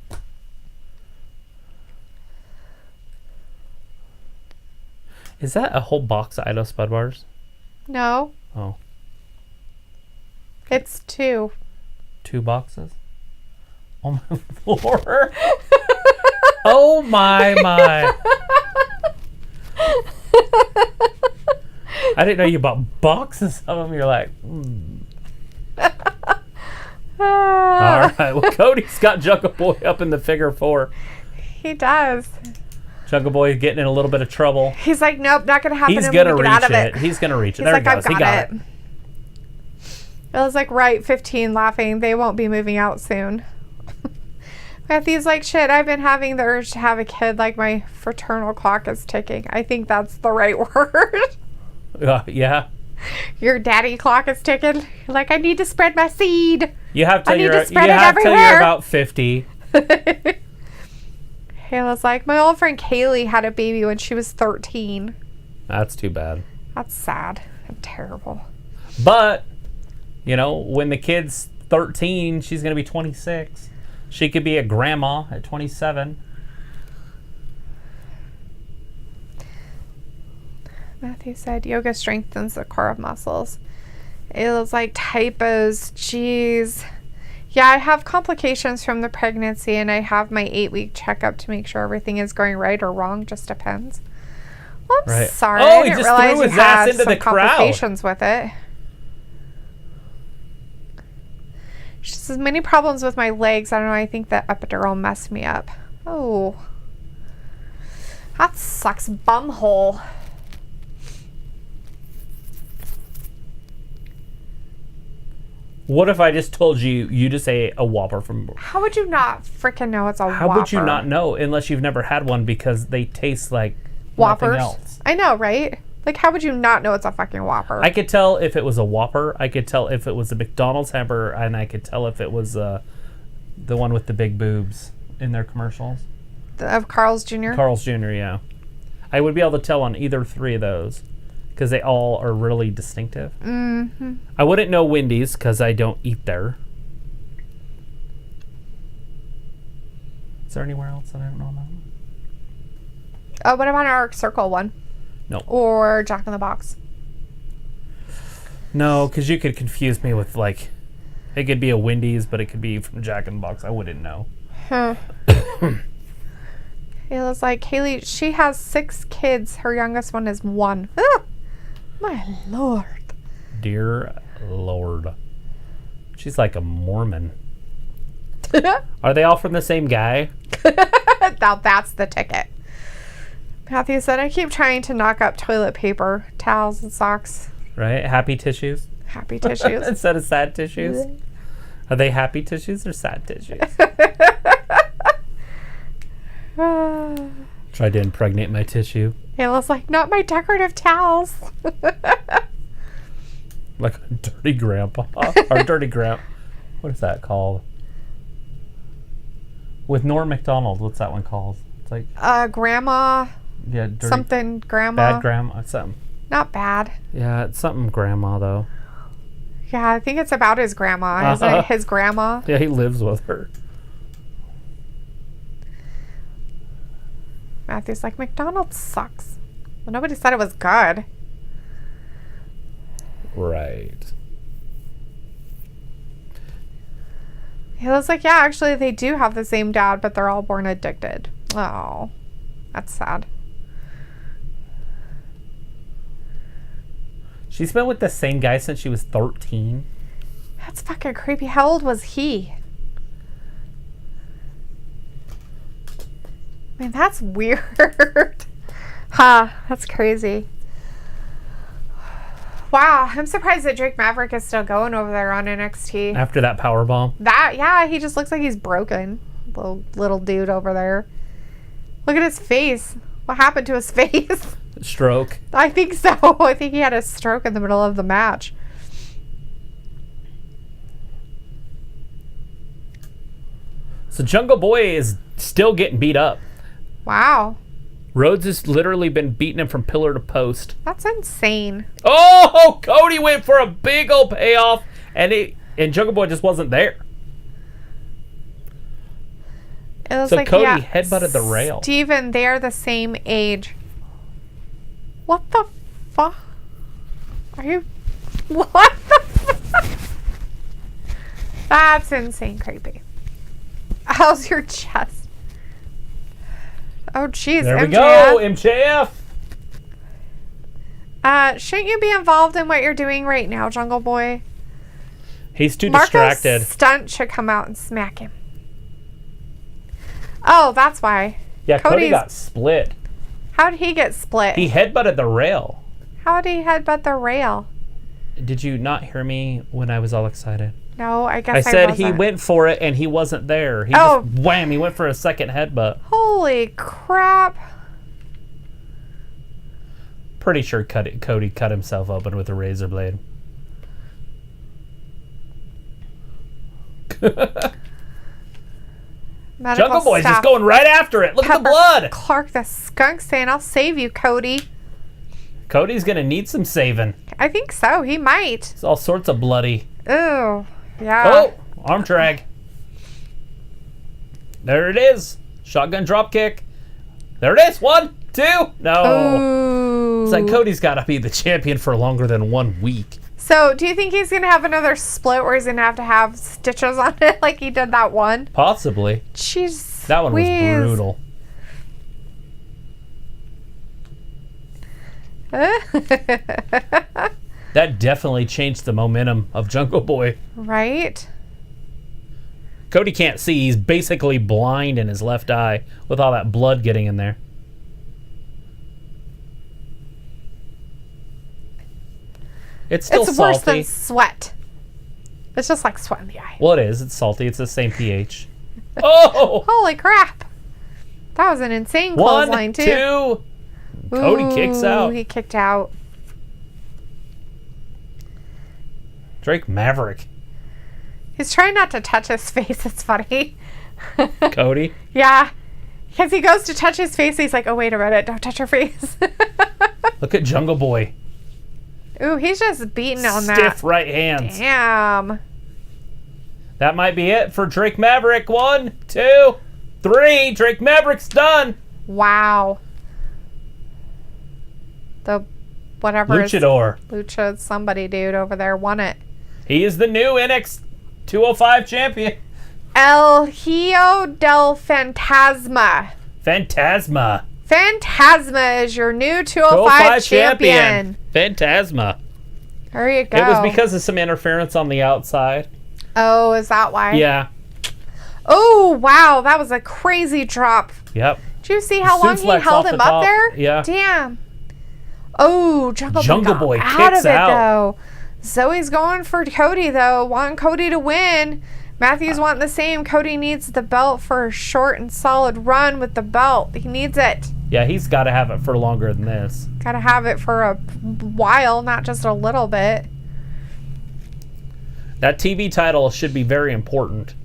Is that a whole box of Idaho Spud Bars? No. Oh. It's 2. 2 boxes? On my floor? Oh my. I didn't know you bought boxes of them. You're like, All right. Well, Cody's got Jungle Boy up in the figure 4. He does. Jungle Boy getting in a little bit of trouble. He's like, nope, not going to happen. He's I'm going to get out reach of it. He's going to reach it. He's There like, he goes. He got it. It was like, right, 15 laughing. They won't be moving out soon. Matthew's like, shit, I've been having the urge to have a kid. Like, my fraternal clock is ticking. I think that's the right word. Yeah. Your daddy clock is ticking. You're like, I need to spread my seed. You have till you're everywhere. about 50. Kayla's like, my old friend Kaylee had a baby when she was 13. That's too bad. That's sad and terrible. But, you know, when the kid's 13, she's going to be 26. She could be a grandma at 27. Matthew said, yoga strengthens the core of muscles. It was like typos. Jeez. Yeah, I have complications from the pregnancy, and I have my 8-week checkup to make sure everything is going right or wrong. Just depends. Well, I'm Right. sorry. Oh, I he didn't just realize threw you his ass had into some the crowd. complications with it. She says, many problems with my legs. I don't know. I think that epidural messed me up. Oh. That sucks. Bumhole. What if I just told you just ate a Whopper from... How would you not freaking know it's a Whopper? How would you not know unless you've never had one, because they taste like Whoppers? nothing else. I know, right? Like, how would you not know it's a fucking Whopper? I could tell if it was a Whopper. I could tell if it was a McDonald's hamburger, and I could tell if it was the one with the big boobs in their commercials. Of Carl's Jr.? Carl's Jr., yeah. I would be able to tell on either 3 of those, because they all are really distinctive. Mm-hmm. I wouldn't know Wendy's, because I don't eat there. Is there anywhere else that I don't know about? Oh, what about our Circle one? No. Or Jack in the Box? No, because you could confuse me with, like, it could be a Wendy's, but it could be from Jack in the Box. I wouldn't know. Huh. It was like, Kaylee, she has 6 kids. Her youngest one is 1. Ah, my Lord. Dear Lord. She's like a Mormon. Are they all from the same guy? Now that's the ticket. Matthew said, I keep trying to knock up toilet paper, towels, and socks. Right? Happy tissues? Happy tissues. Instead of sad tissues? Are they happy tissues or sad tissues? Tried to impregnate my tissue. Ayla's like, not my decorative towels. Like a dirty grandpa. Or dirty what is that called? With Norm Macdonald, what's that one called? It's like grandma. Yeah, dirty, something grandma. Bad grandma. It's something. Not bad. Yeah, it's something grandma though. Yeah, I think it's about his grandma. Isn't it his grandma? Yeah, he lives with her. Matthew's like, McDonald's sucks. Well, nobody said it was good. Right. He was like, yeah, actually, they do have the same dad, but they're all born addicted. Oh, that's sad. She's been with the same guy since she was 13. That's fucking creepy. How old was he? Man, that's weird. Huh, that's crazy. Wow, I'm surprised that Drake Maverick is still going over there on NXT. After that powerbomb. Yeah, he just looks like he's broken. Little dude over there. Look at his face. What happened to his face? Stroke. I think so. I think he had a stroke in the middle of the match. So Jungle Boy is still getting beat up. Wow. Rhodes has literally been beating him from pillar to post. That's insane. Oh, Cody went for a big old payoff, and Jungle Boy just wasn't there. It was so like, Cody yeah, headbutted the rail. Steven, they're the same age. What the fuck? Are you... What the fuck? That's insane creepy. How's your chest? Oh, jeez. There we MJF. go, MJF. Shouldn't you be involved in what you're doing right now, Jungle Boy? He's too Marko distracted. Stunt should come out and smack him. Oh, that's why. Yeah, Cody got split. How did he get split? He headbutted the rail. How did he headbutt the rail? Did you not hear me when I was all excited? No, I guess I said wasn't. he went for it and he wasn't there. He just wham, he went for a second headbutt. Holy crap. Pretty sure Cody cut himself open with a razor blade. Jungle Boy's just going right after it. Look at the blood. Clark the skunk saying, I'll save you, Cody. Cody's going to need some saving. I think so. He might. It's all sorts of bloody. Ooh. Yeah. Oh, arm drag. There it is. Shotgun drop kick. There it is. 1, 2. No. Ooh. It's like Cody's got to be the champion for longer than 1 week. So, do you think he's going to have another split where he's going to have stitches on it like he did that one? Possibly. Jeez. That one was brutal. That definitely changed the momentum of Jungle Boy. Right? Cody can't see. He's basically blind in his left eye with all that blood getting in there. It's still salty. It's worse than sweat. It's just like sweat in the eye. Well, it is. It's salty. It's the same pH. Oh! Holy crap. That was an insane clothesline, too. 1, 2. Cody kicks out. He kicked out. Drake Maverick. He's trying not to touch his face. It's funny. Cody? Yeah. Because he goes to touch his face. He's like, oh, wait a minute. Don't touch your face. Look at Jungle Boy. Ooh, he's just beating on that. Stiff right hands. Damn. That might be it for Drake Maverick. 1, 2, 3. Drake Maverick's done. Wow. The whatever Luchador. Lucha somebody dude over there won it. He is the new NXT 205 champion. El Hijo del Fantasma. Phantasma. Phantasma is your new 205 champion. Phantasma. There you go. It was because of some interference on the outside. Oh, is that why? Yeah. Oh, wow. That was a crazy drop. Yep. Did you see how long he held him up there? Yeah. Damn. Oh, Jungle Boy kicks out of it, out. though. Zoe's going for Cody, though. Wanting Cody to win. Matthew's wanting the same. Cody needs the belt for a short and solid run with the belt. He needs it. Yeah, he's got to have it for longer than this. Got to have it for a while, not just a little bit. That TV title should be very important.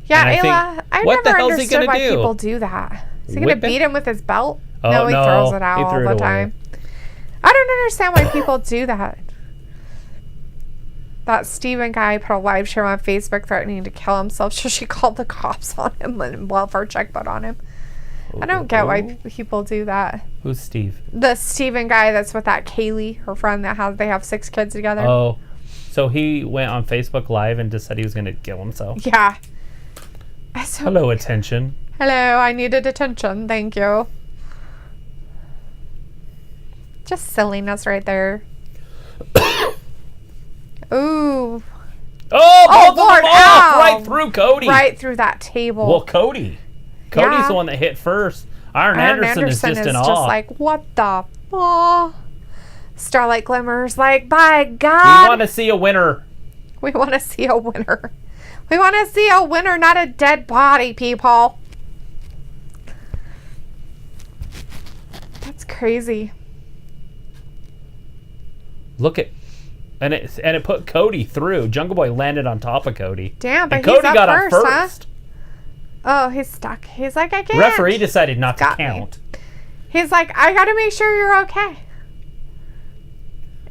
Yeah, Ayla, I what the never hell's he understood gonna why do? people do that. Is he going Whip to beat him with his belt? Oh, No, he no, throws it out he all threw the it away. time. I don't understand why people do that. That Steven guy put a live stream on Facebook threatening to kill himself, so she called the cops on him and welfare check put on him. I don't get why people do that. Who's Steve? The Steven guy that's with that Kaylee, her friend they have 6 kids together. Oh, so he went on Facebook Live and just said he was going to kill himself. Yeah. So, hello, attention. Hello, I needed attention. Thank you. Just silliness right there. Ooh. Oh, both Lord, of them off! ow. Right through Cody. Right through that table. Well, Cody's the one that hit first. Iron Anderson is just in awe. Just like, what the fuck? Starlight Glimmer's like, by God. We want to see a winner. We want to see a winner. We want to see a winner, not a dead body, people. That's crazy. Look at, and it put Cody through. Jungle Boy landed on top of Cody. Damn, but and he's Cody up got first, up first. Huh? Oh, he's stuck. He's like, I can't. Referee decided not to Got count. Me. He's like, I got to make sure you're okay.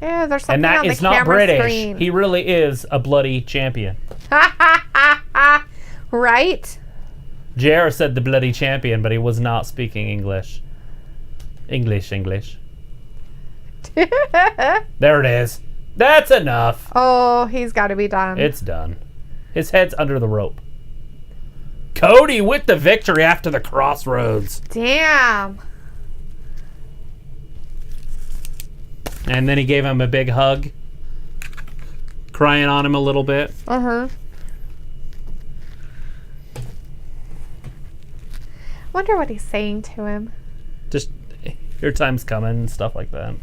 Ew, there's something And that on the is not camera British. screen. He really is a bloody champion. Right? JR said the bloody champion, but he was not speaking English. English. There it is. That's enough. Oh, he's got to be done. It's done. His head's under the rope. Cody with the victory after the crossroads. Damn. And then he gave him a big hug, crying on him a little bit. Uh-huh. Wonder what he's saying to him. Just, your time's coming and stuff like that.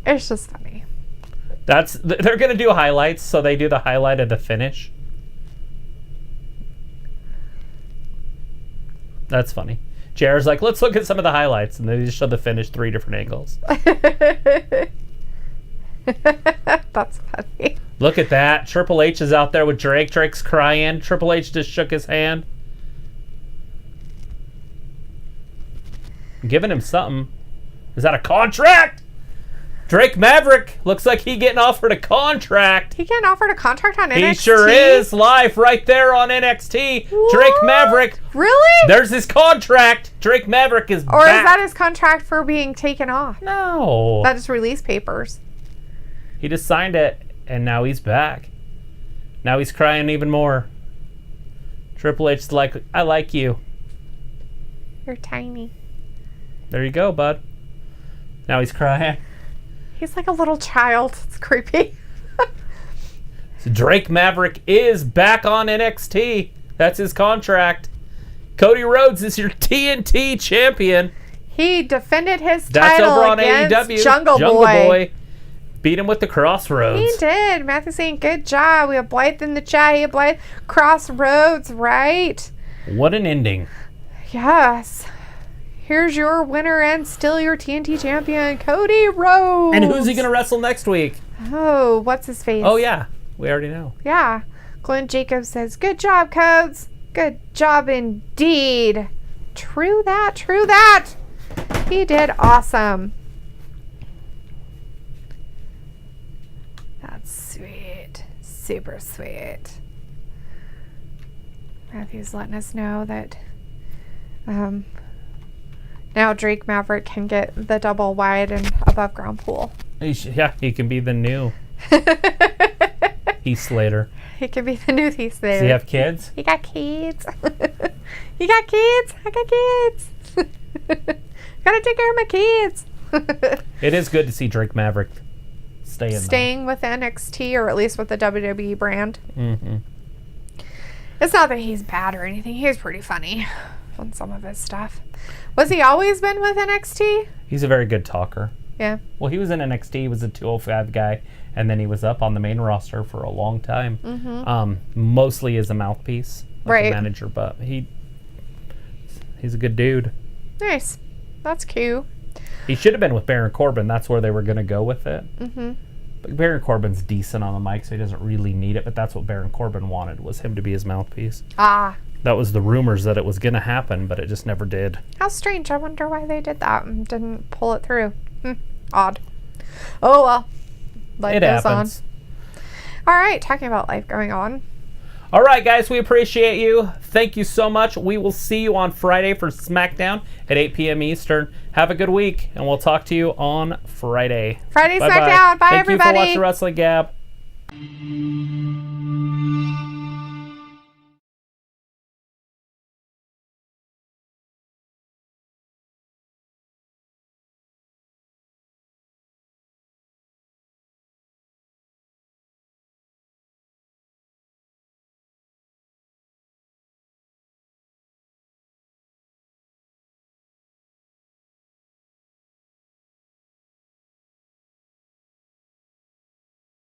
It's just funny. They're gonna do highlights, so they do the highlight of the finish. That's funny. JR's like, let's look at some of the highlights, and they just show the finish 3 different angles. That's funny. Look at that. Triple H is out there with Drake. Drake's crying. Triple H just shook his hand. I'm giving him something. Is that a contract? Drake Maverick looks like he getting offered a contract. He getting offered a contract on NXT? He sure is. Live right there on NXT. What? Drake Maverick. Really? There's his contract. Drake Maverick is Or back. is that his contract for being taken off? No. That is release papers. He just signed it, and now he's back. Now he's crying even more. Triple H's like, I like you. You're tiny. There you go, bud. Now he's crying. He's like a little child. It's creepy. So Drake Maverick is back on NXT. That's his contract. Cody Rhodes is your TNT champion. He defended his That's title over on against AEW. Jungle Boy. Beat him with the crossroads. He did. Matthew's saying, good job. We have Blythe in the chat. He have Blythe. Crossroads, right? What an ending. Yes. Here's your winner and still your TNT champion, Cody Rhodes. And who's he going to wrestle next week? Oh, what's his face? Oh, yeah. We already know. Yeah. Glenn Jacobs says, good job, Codes. Good job indeed. True that. True that. He did awesome. That's sweet. Super sweet. Matthew's letting us know that now Drake Maverick can get the double wide and above ground pool. He can be the new Heath Slater. He can be the new Heath Slater. Does he have kids? He got kids. You got kids? I got kids. Gotta take care of my kids. It is good to see Drake Maverick staying with NXT, or at least with the WWE brand. Mm-hmm. It's not that he's bad or anything. He's pretty funny on some of his stuff. Was he always been with NXT? He's a very good talker. Yeah. Well, he was in NXT. He was a 205 guy, and then he was up on the main roster for a long time. Mostly as a mouthpiece, like a manager, but he's a good dude. Nice. That's cute. He should have been with Baron Corbin. That's where they were going to go with it. But Baron Corbin's decent on the mic, so he doesn't really need it, but that's what Baron Corbin wanted, was him to be his mouthpiece. Ah. That was the rumors that it was going to happen, but it just never did. How strange. I wonder why they did that and didn't pull it through. Odd. Oh, well. Life goes happens. on. All right. Talking about life going on. All right, guys. We appreciate you. Thank you so much. We will see you on Friday for SmackDown at 8 p.m. Eastern. Have a good week, and we'll talk to you on Friday. Friday SmackDown. Bye, Thank everybody. Thank you for watching Wrestling Gab.